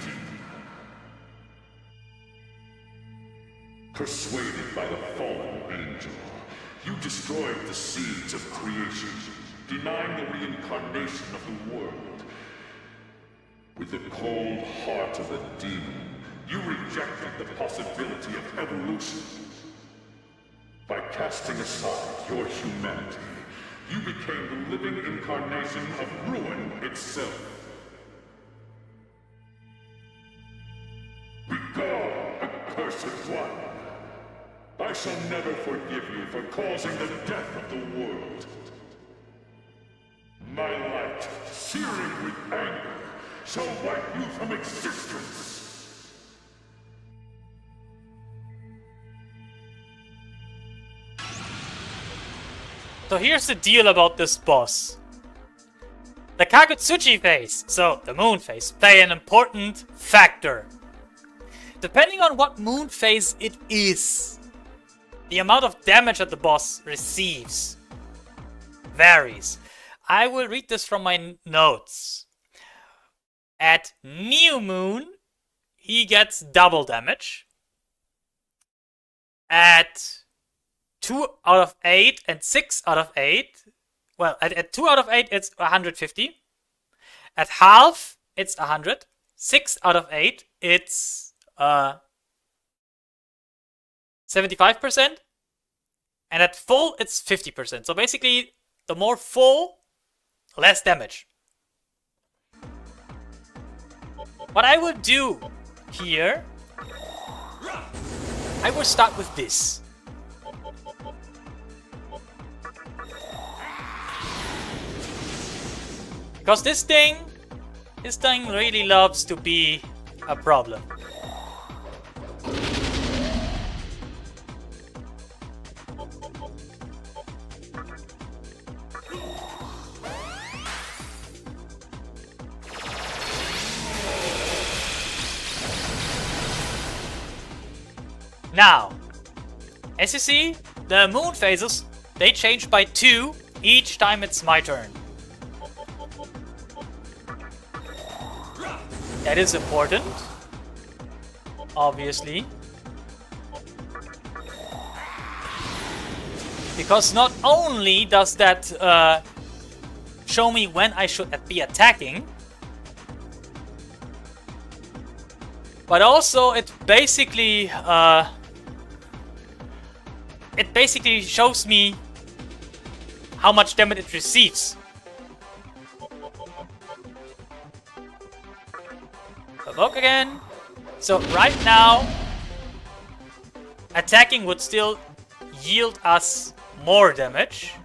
Persuaded by the fallen angel, you destroyed the seeds of creation, denying the reincarnation of the world. With the cold heart of a demon, you rejected the possibility of evolution. By casting aside your humanity, you became the living incarnation of ruin itself. Begone, accursed one! I shall never forgive you for causing the death of the world. My light, searing with anger, shall wipe you from existence. So here's the deal about this boss. The Kagutsuchi phase, so the moon phase, play an important factor. Depending on what moon phase it is, the amount of damage that the boss receives varies. I will read this from my notes. At new moon, he gets double damage. At 2 out of 8 and 6 out of 8, well, at 2 out of 8 it's 150. At half it's 100. 6 out of 8 it's 75%. And at full it's 50%. So basically, the more full, less damage. What I will do here, I will start with this. Because this thing really loves to be a problem. Now, as you see, the moon phases, they change by 2 each time it's my turn. That is important, obviously. Because not only does that show me when I should be attacking, but also it basically shows me how much damage it receives. Provoke again. So right now, attacking would still yield us more damage.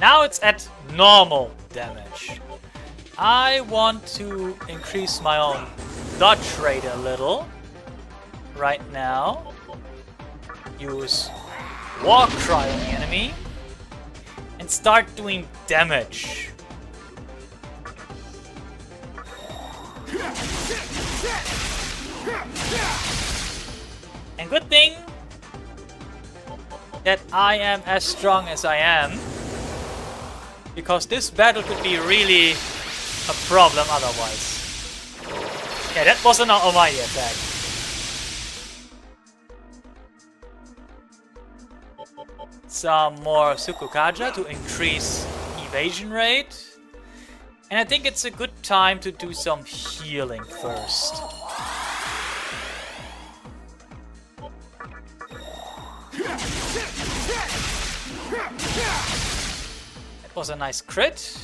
Now it's at normal damage. I want to increase my own dodge rate a little. Right now. Use War Cry on the enemy. And start doing damage. And good thing that I am as strong as I am. Because this battle could be really a problem otherwise. Yeah, that was an almighty attack. Some more Tsukukaja to increase evasion rate. And I think it's a good time to do some healing first. That was a nice crit.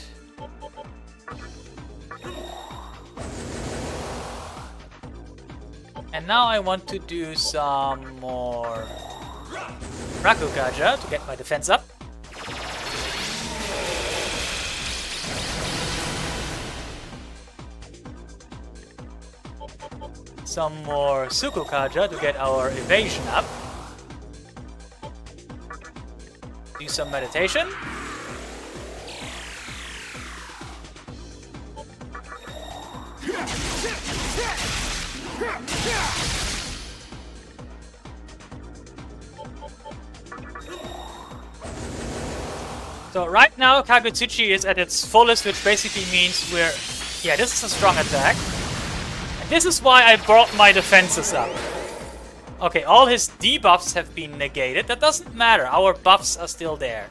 And now I want to do some more Rakugaja to get my defense up. Some more Tsukukaja to get our evasion up. Do some meditation. So right now Kagutsuchi is at its fullest, which basically means we're... Yeah, this is a strong attack. And this is why I brought my defenses up. Okay, all his debuffs have been negated. That doesn't matter, our buffs are still there.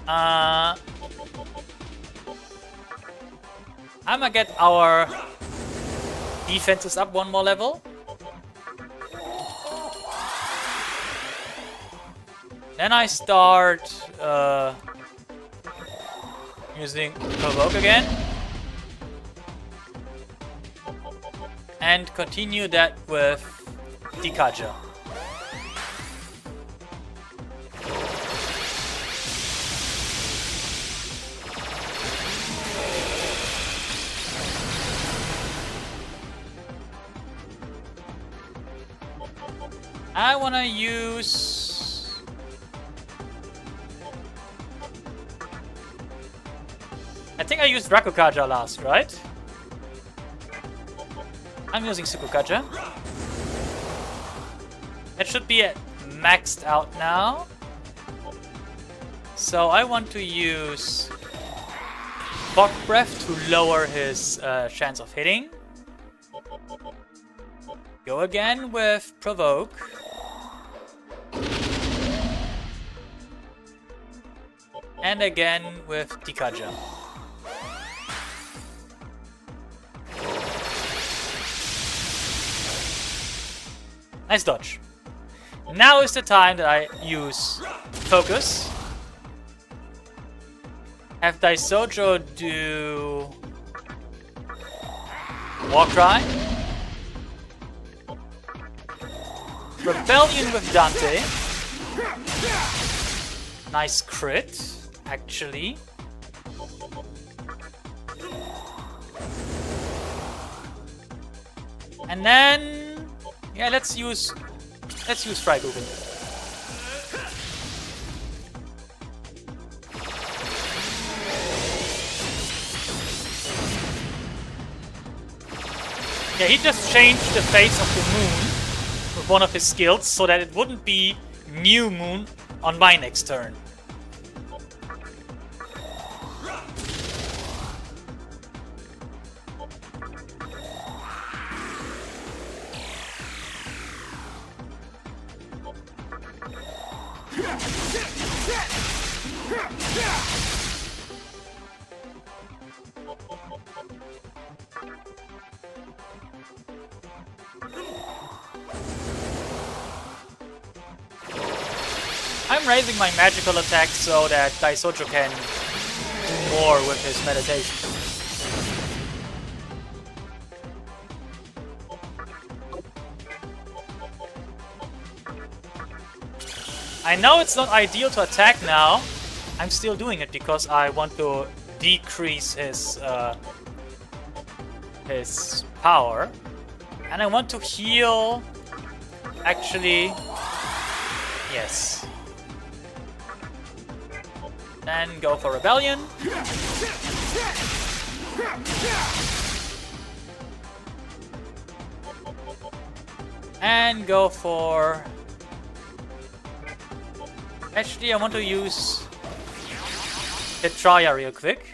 I'm gonna get our defenses up one more level. Then I start using Provoke again. And continue that with Dikaja. I wanna use... I think I used Rakukaja last, right? I'm using Sukukaja. It should be maxed out now. So I want to use Fog Breath to lower his chance of hitting. Go again with Provoke. And again with Tikaja. Nice dodge. Now is the time that I use Focus. Have Daisojo do Warcry. Rebellion with Dante. Nice crit, actually. And then, yeah, let's use Freigogen. Yeah, he just changed the face of the moon with one of his skills so that it wouldn't be new moon on my next turn. I'm raising my magical attack so that Daisojo can do more with his meditation. I know it's not ideal to attack now. I'm still doing it because I want to decrease his power. And I want to heal, actually, yes. Then go for Rebellion. And go for... Actually, I want to use Petraya real quick.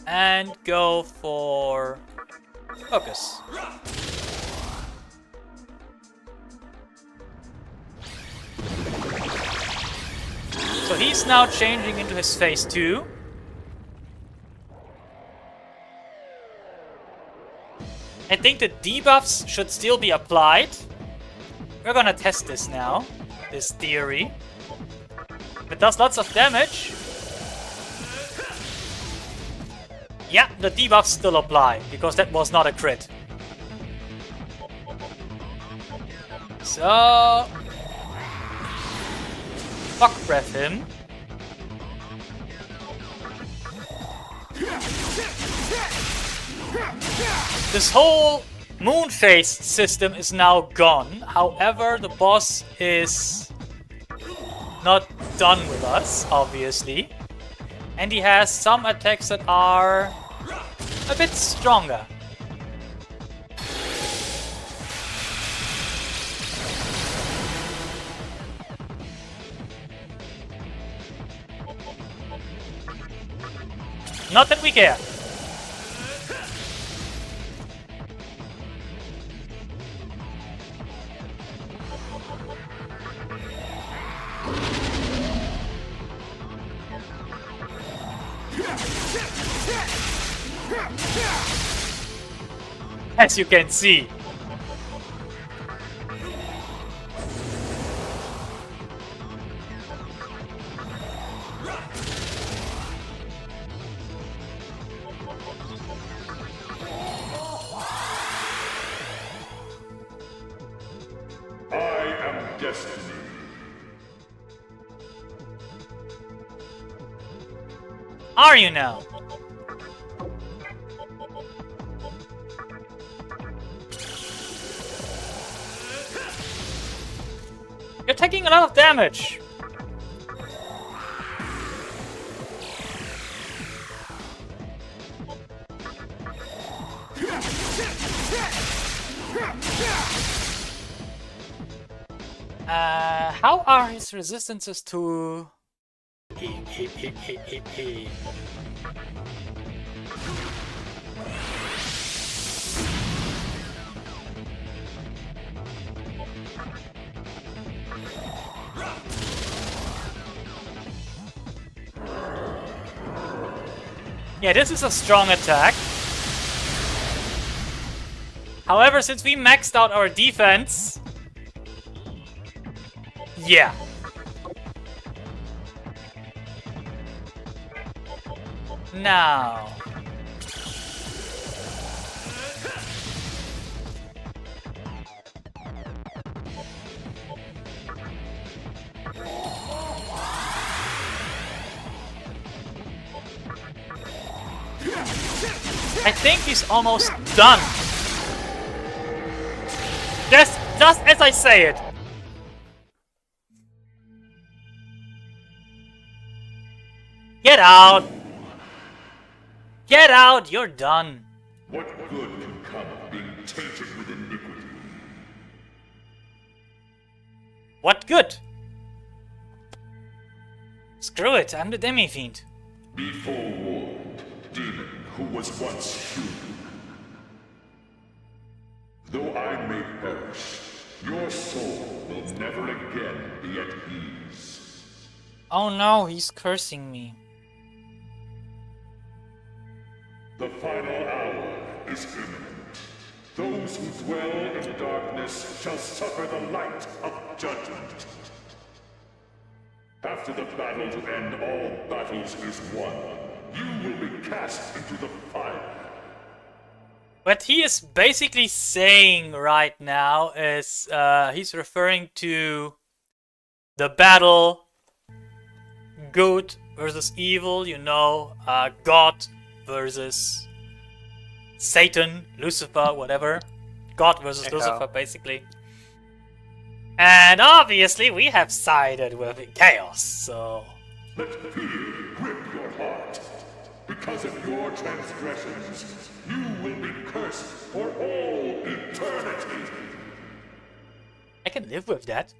And go for Focus. So he's now changing into his phase 2. I think the debuffs should still be applied. We're gonna test this now, this theory. It does lots of damage. Yeah, the debuffs still apply, because that was not a crit. So... Fuck breath him. This whole moon phase system is now gone. However, the boss is not done with us, obviously. And he has some attacks that are a bit stronger. Not that we care. As you can see. Destiny. Are you now? taking a lot of damage. How are his resistances to... Yeah, this is a strong attack. However, since we maxed out our defense... Yeah. Now... I think he's almost done. Just as I say it. Get out! Get out! You're done. What good can come of being tainted with iniquity? What good? Screw it, I'm the demi-fiend. Be forewarned, demon who was once human. Though I may perish, your soul will never again be at ease. Oh no, he's cursing me. The final hour is imminent. Those who dwell in darkness shall suffer the light of judgment. After the battle to end all battles is won, you will be cast into the fire. What he is basically saying right now is he's referring to the battle good versus evil, you know, God versus Satan, Lucifer, whatever. God versus Lucifer, basically. And obviously we have sided with Chaos, so... Let fear grip your heart. Because of your transgressions, you will be cursed for all eternity. I can live with that.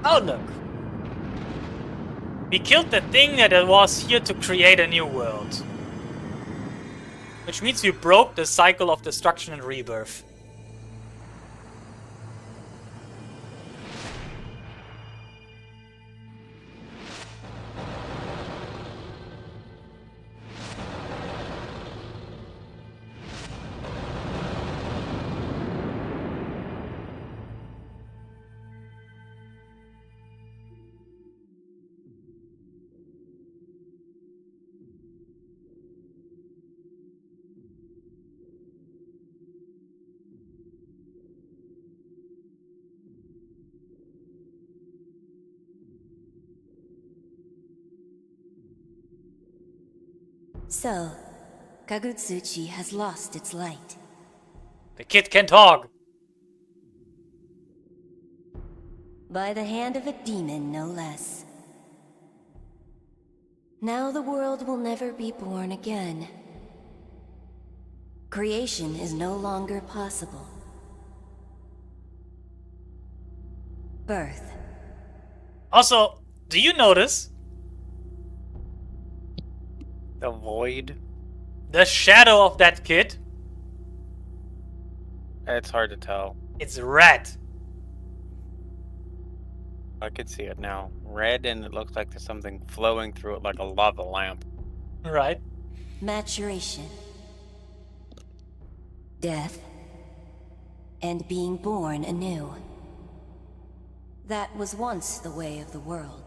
Oh look! We killed the thing that was here to create a new world. Which means we broke the cycle of destruction and rebirth. So, Kagutsuchi has lost its light. The kid can talk! By the hand of a demon, no less. Now the world will never be born again. Creation is no longer possible. Birth. Also, do you notice? The void. The shadow of that kid? It's hard to tell. It's red. I could see it now. Red, and it looks like there's something flowing through it like a lava lamp. Right. Maturation. Death. And being born anew. That was once the way of the world.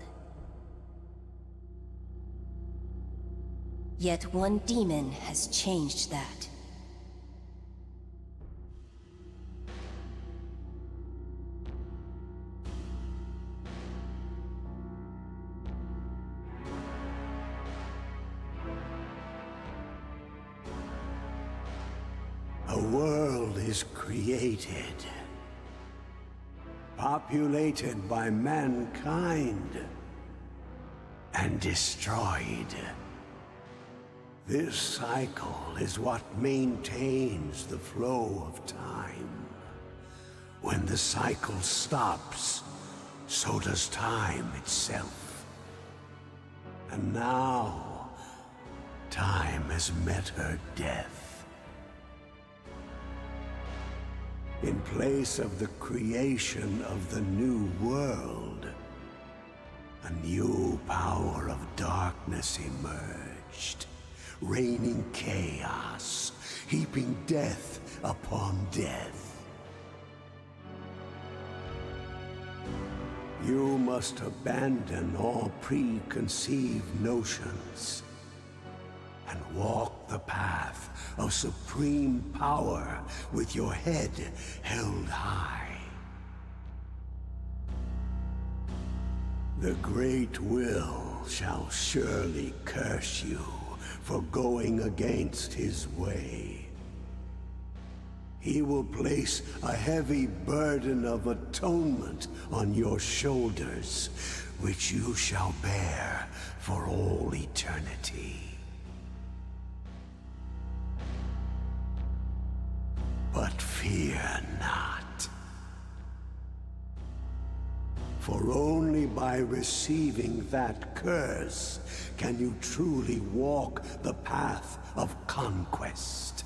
Yet one demon has changed that. created, populated by mankind, and destroyed. This cycle is what maintains the flow of time. When the cycle stops, so does time itself. And now, time has met her death. In place of the creation of the new world, a new power of darkness emerged, raining chaos, heaping death upon death. You must abandon all preconceived notions and walk the path of supreme power with your head held high. The Great Will shall surely curse you for going against his way. He will place a heavy burden of atonement on your shoulders, which you shall bear for all eternity. But fear not. For only by receiving that curse can you truly walk the path of conquest.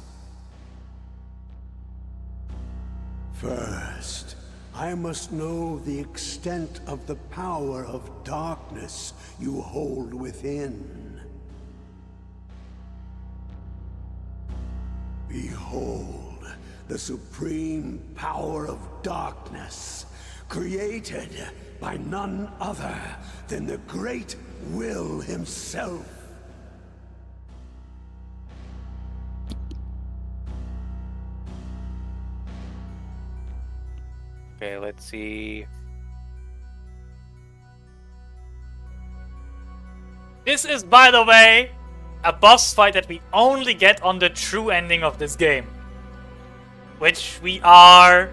First, I must know the extent of the power of darkness you hold within. Behold, the supreme power of darkness, created by none other than the Great Will himself. Okay, let's see. This is, by the way, a boss fight that we only get on the true ending of this game, which we are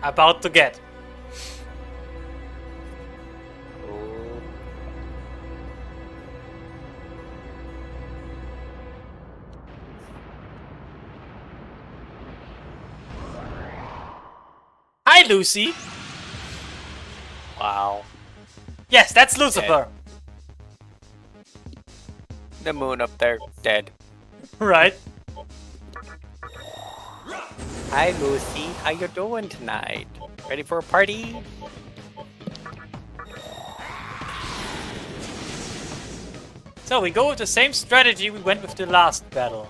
about to get. Hi, Lucy. Wow. Yes, that's Lucifer. The moon up there, dead. Right. Hi, Lucy. How you doing tonight? Ready for a party? So we go with the same strategy we went with the last battle.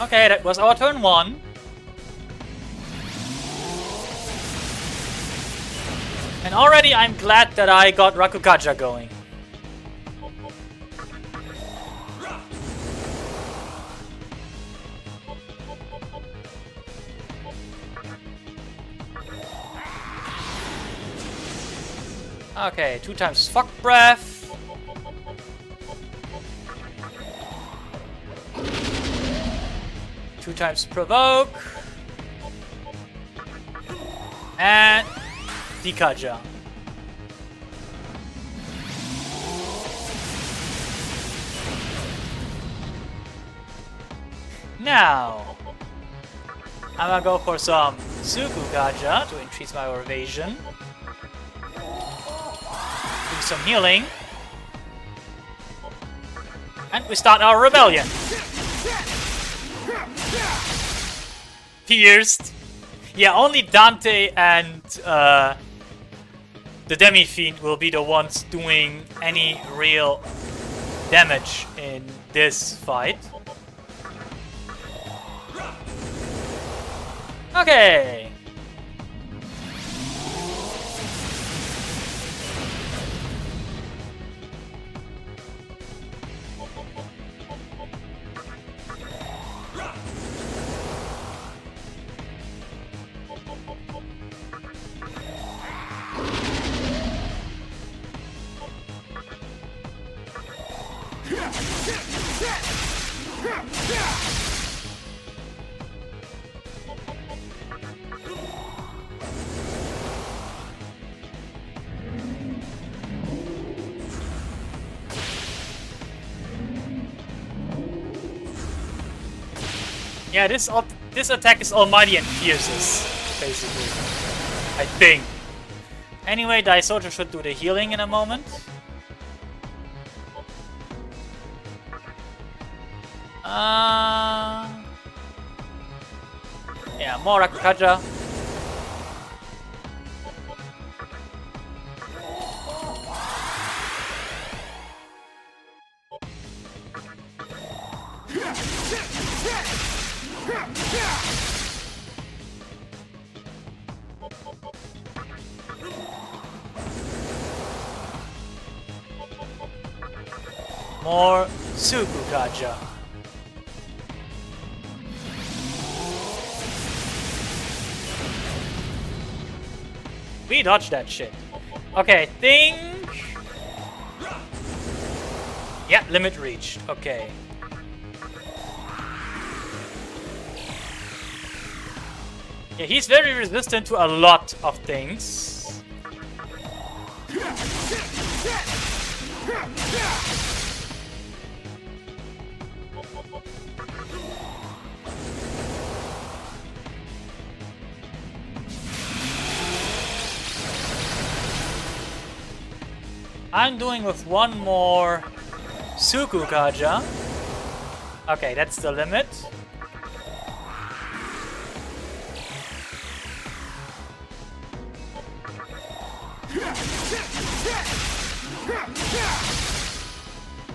Okay, that was our turn 1. And already I'm glad that I got Rakukaja going. Okay, 2 times Fuck Breath. Two times Provoke. And Dikaja. Now, I'm gonna go for some Sukugaja to increase my evasion. Do some healing. And we start our rebellion. Pierced. Yeah, only Dante and the Demi-Fiend will be the ones doing any real damage in this fight. Okay. Yeah, this attack is almighty and pierces, basically. I think. Anyway, Dai Soldier should do the healing in a moment. Yeah, more Rakukaja. More Tsukukaja. We dodged that shit. Okay, think... Yeah, limit reached. Okay. Yeah, he's very resistant to a lot of things. I'm doing with one more Tsukukaja. Okay, that's the limit.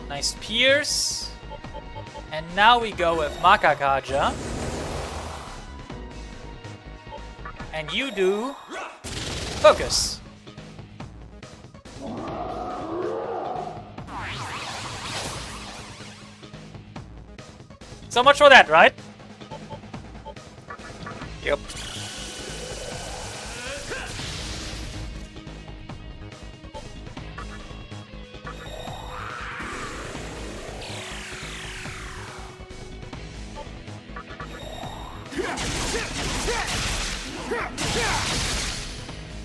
Nice pierce. And now we go with Makakaja. And you do focus. So much for that, right? Yep.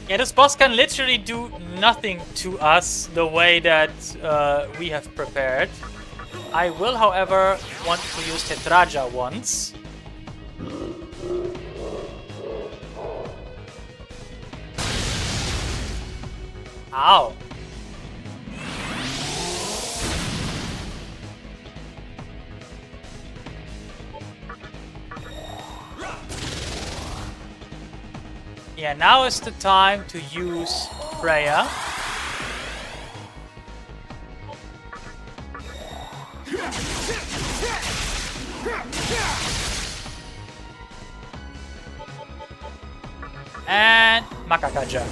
Yeah, this boss can literally do nothing to us the way that we have prepared. I will, however, want to use Tetraja once. Ow. Yeah, now is the time to use Freya. And Makakaja.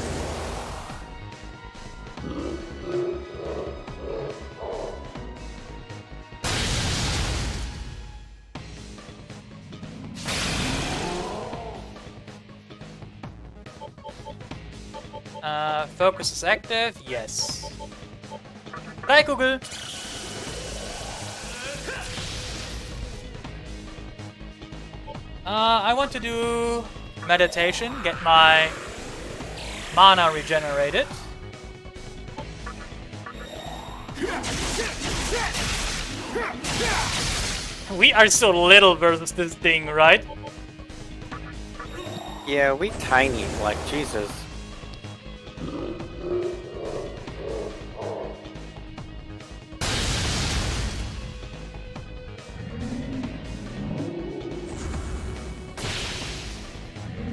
Focus is active, yes. Raikugel. I want to do meditation, get my mana regenerated. We are so little versus this thing, right? Yeah, we tiny, like Jesus.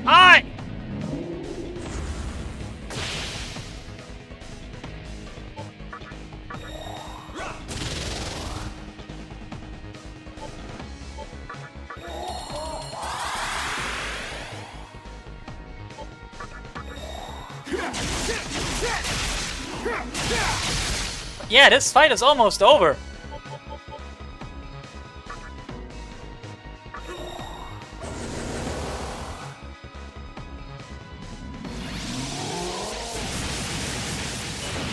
Aye! Yeah, this fight is almost over.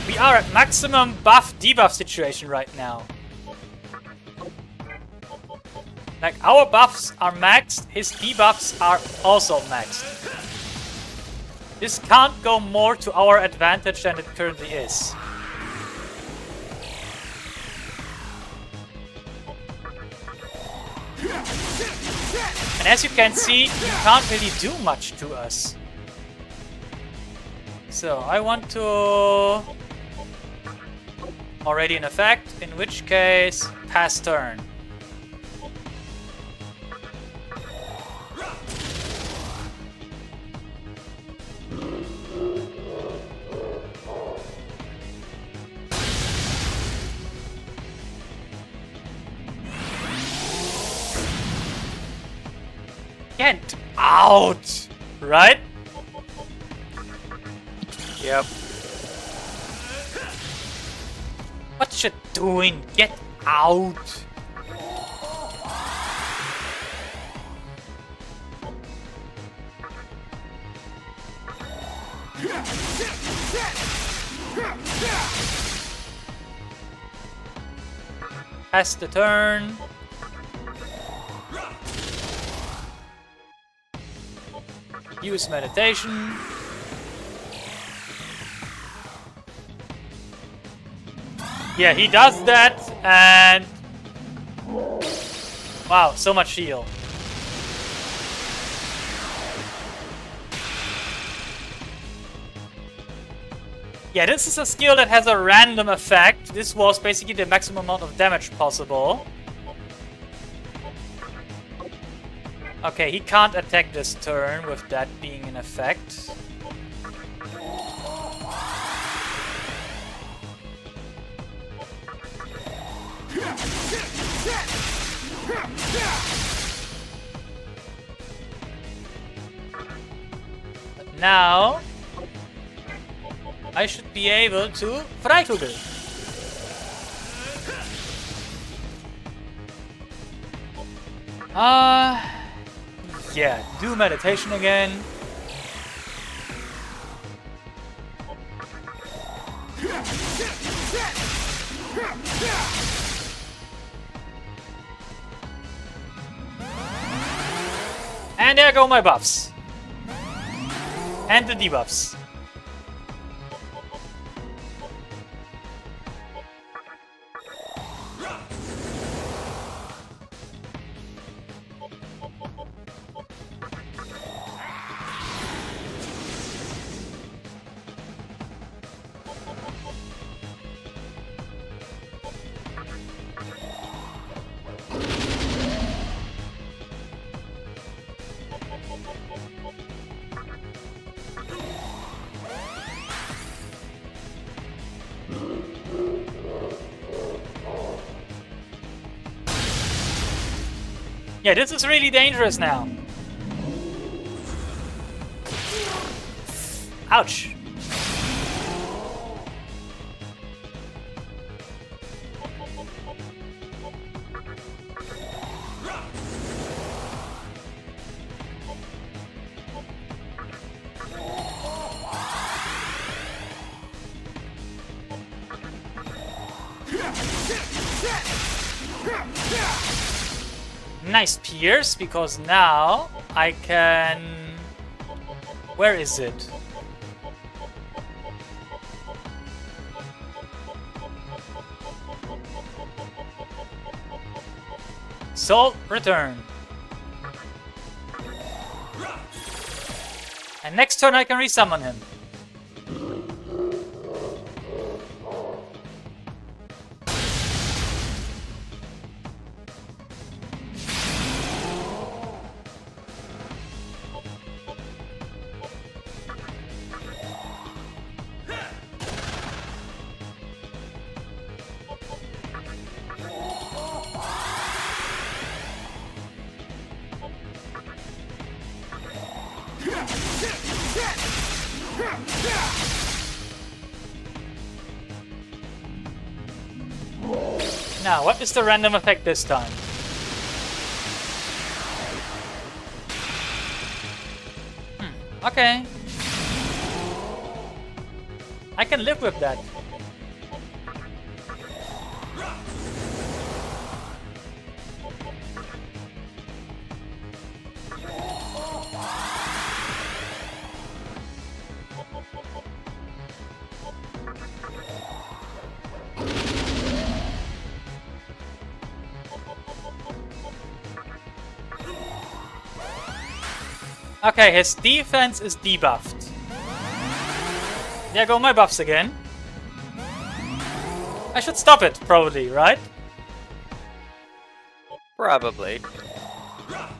We are at maximum buff-debuff situation right now. Like, our buffs are maxed, his debuffs are also maxed. This can't go more to our advantage than it currently is. And as you can see, he can't really do much to us. So, I want to... Already in effect, in which case, pass turn. Get out! Right? Yep. What you doing? Get out! Pass the turn. Use meditation. Yeah, he does that, and... Wow, so much heal. Yeah, this is a skill that has a random effect. This was basically the maximum amount of damage possible. Okay, he can't attack this turn with that being in effect. But now I should be able to Freitugel. Yeah, do meditation again. And there go my buffs. And the debuffs. Yeah, this is really dangerous now. Ouch. Nice pierce, because now I can... Where is it? Soul return. And next turn I can resummon him. Now, what is the random effect this time? Okay. I can live with that. Okay, his defense is debuffed. There go my buffs again. I should stop it, probably, right? Probably.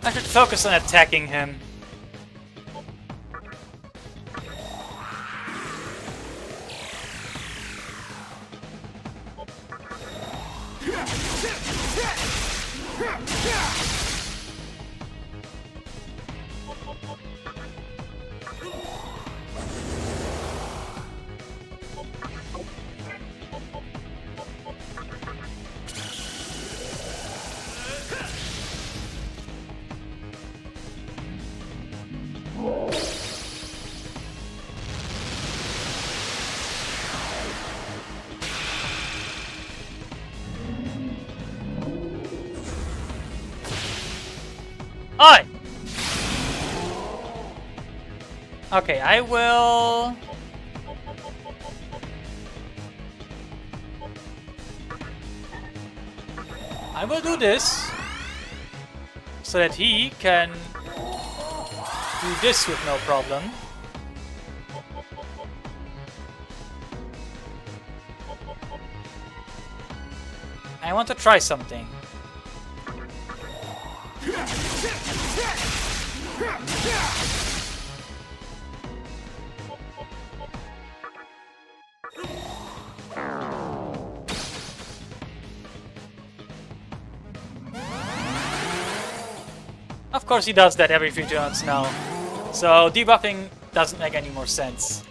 I should focus on attacking him. Oi! Okay, I will... do this so that he can do this with no problem. I want to try something. Of course he does that every few turns now, so debuffing doesn't make any more sense.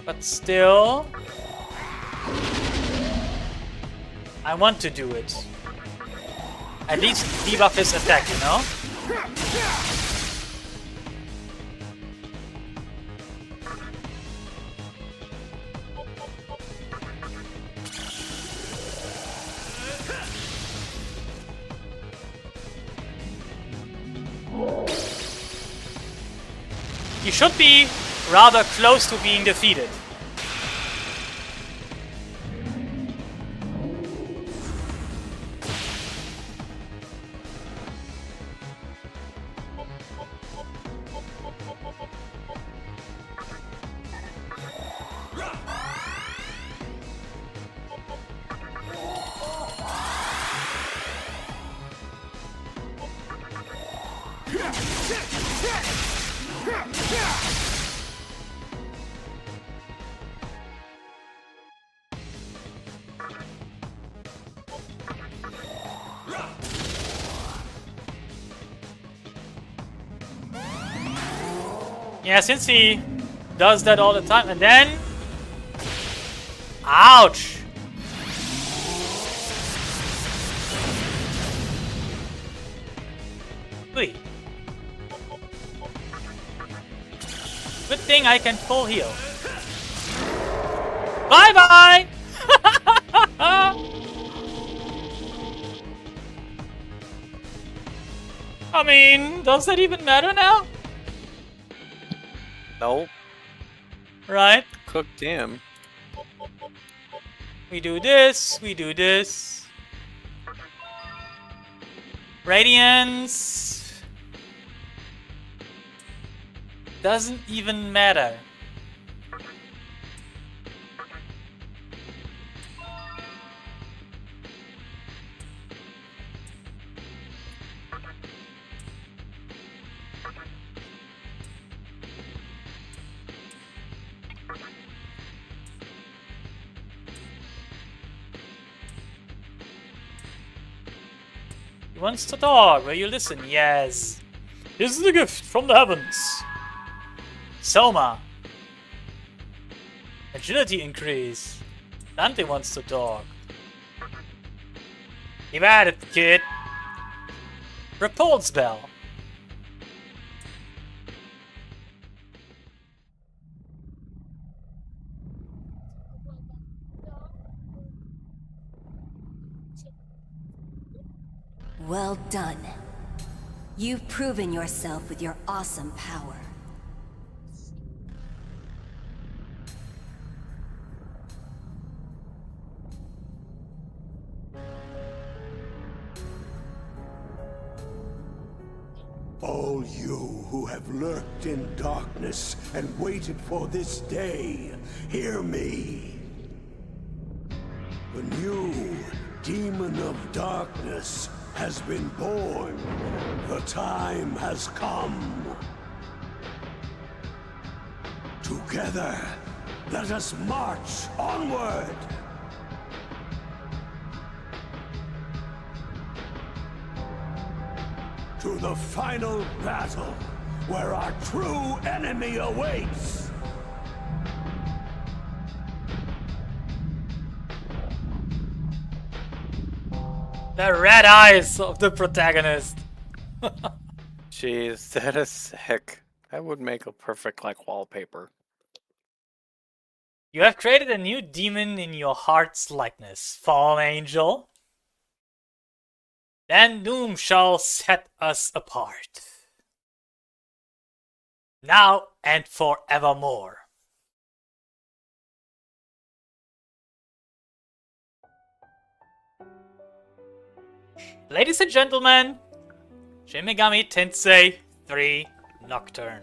But still, I want to do it. At least debuff his attack, you know? He should be rather close to being defeated. Yeah, since he does that all the time, and then... Ouch! Ui. Good thing I can full heal. Bye-bye! I mean, does that even matter now? Nope. Right? Cooked him. We do this, we do this. Radiance doesn't even matter. He wants to talk. Will you listen? Yes. This is a gift from the heavens. Soma. Agility increase. Dante wants to talk. Keep at it, kid. Repulse bell. Well done. You've proven yourself with your awesome power. All you who have lurked in darkness and waited for this day, hear me. The new demon of darkness has been born. The time has come. Together, let us march onward. To the final battle, where our true enemy awaits! The red eyes of the protagonist. Jeez, that is sick. That would make a perfect, like, wallpaper. You have created a new demon in your heart's likeness, fallen angel. Then doom shall set us apart. Now and forevermore. Ladies and gentlemen, Shin Megami Tensei 3 Nocturne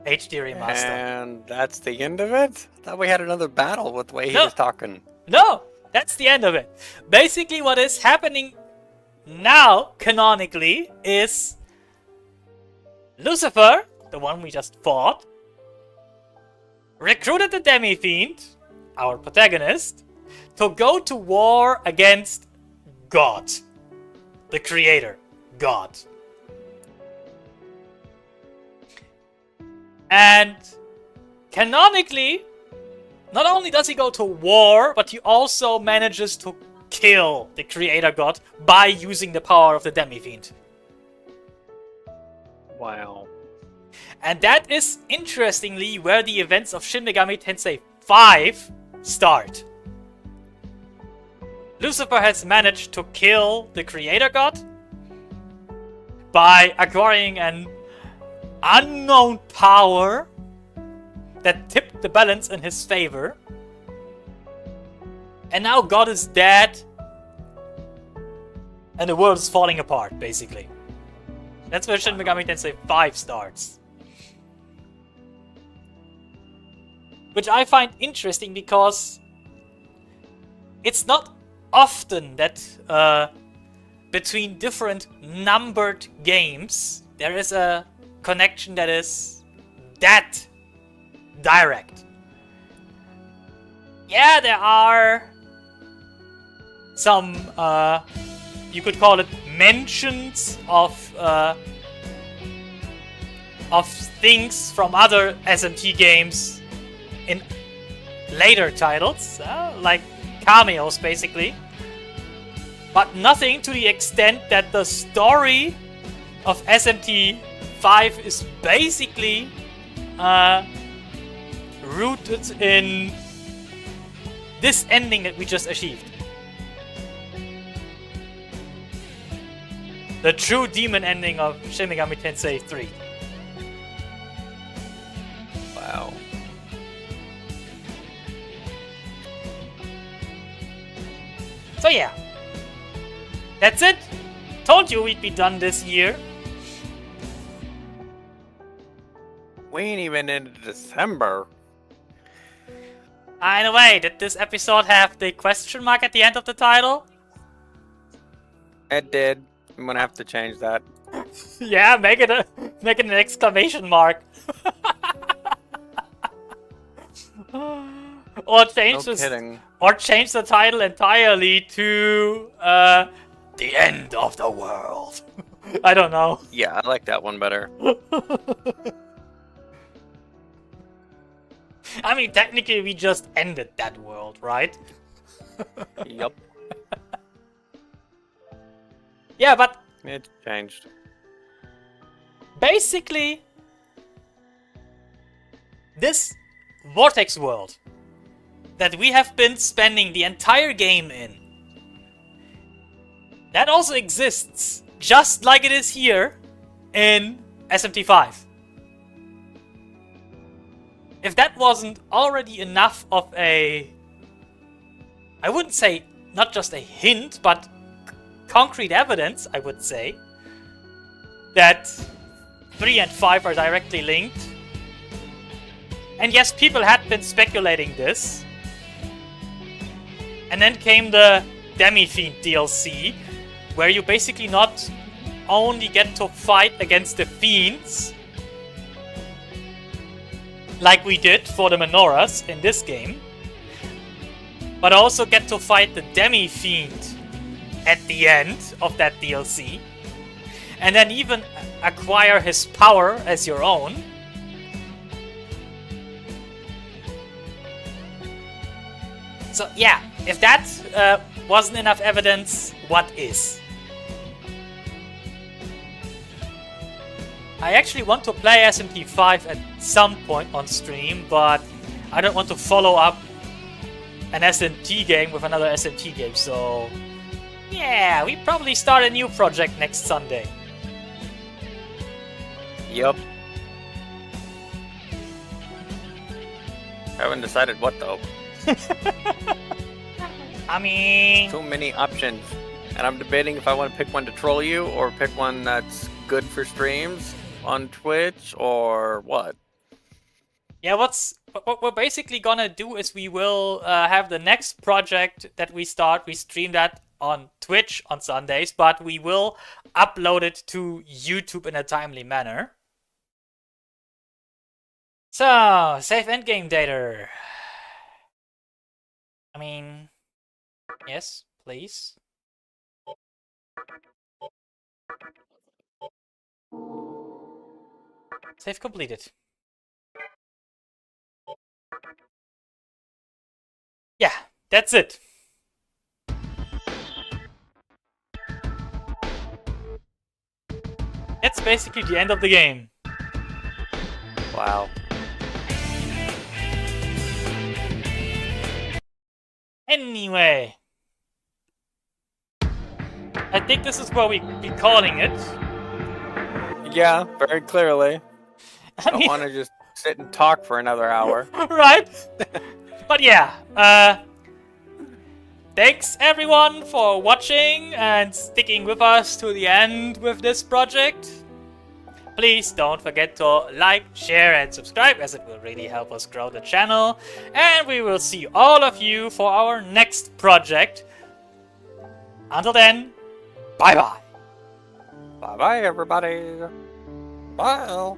HD Remaster. And that's the end of it? I thought we had another battle with the way he was talking. No, that's the end of it. Basically what is happening now, canonically, is Lucifer, the one we just fought, recruited the Demi-Fiend, our protagonist, to go to war against God. The creator, God. And canonically, not only does he go to war, but he also manages to kill the creator god by using the power of the Demi-Fiend. Wow. And that is, interestingly, where the events of Shin Megami Tensei 5 start. Lucifer has managed to kill the creator god by acquiring an unknown power that tipped the balance in his favor. And now God is dead and the world is falling apart, basically. That's where Shin Megami Tensei 5 starts. Which I find interesting because it's not often that between different numbered games there is a connection that is that direct. Yeah, there are some, you could call it mentions of things from other SMT games in later titles, like cameos basically, but nothing to the extent that the story of SMT 5 is basically rooted in this ending that we just achieved. The true demon ending of Shin Megami Tensei 3. Wow. So yeah. That's it. Told you we'd be done this year. We ain't even into December. In a way, did this episode have the question mark at the end of the title? It did. I'm gonna have to change that. Yeah, make it an exclamation mark. Or change No kidding. Or change the title entirely to the end of the world. I don't know. Yeah, I like that one better. I mean, technically we just ended that world, right? Yup. Yeah, but It changed. basically this Vortex world that we have been spending the entire game in, that also exists just like it is here in SMT5. If that wasn't already enough of a, I wouldn't say not just a hint, but concrete evidence, I would say, that 3 and 5 are directly linked. And yes, people had been speculating this. And then came the Demi-Fiend DLC, where you basically not only get to fight against the Fiends, like we did for the Menorahs in this game, but also get to fight the Demi-Fiend at the end of that DLC, and then even acquire his power as your own. So yeah, if that wasn't enough evidence, what is? I actually want to play SMT 5 at some point on stream, but I don't want to follow up an SMT game with another SMT game, so yeah, we probably start a new project next Sunday. Yup. Haven't decided what though. I mean, Too many options. And I'm debating if I want to pick one to troll you or pick one that's good for streams on Twitch or what. yeah, what we're basically gonna do is we will have the next project that we stream that on Twitch on Sundays, but we will upload it to YouTube in a timely manner. So, save endgame data. I mean, yes, please. Save completed. Yeah, that's it. That's basically the end of the game. Wow. Anyway, I think this is what we be calling it. Yeah, very clearly. I Don't mean, want to just sit and talk for another hour. right? But yeah, thanks everyone for watching and sticking with us to the end with this project. Please don't forget to like, share, and subscribe, as it will really help us grow the channel. And we will see all of you for our next project. Until then, bye-bye. Bye bye, everybody. Bye.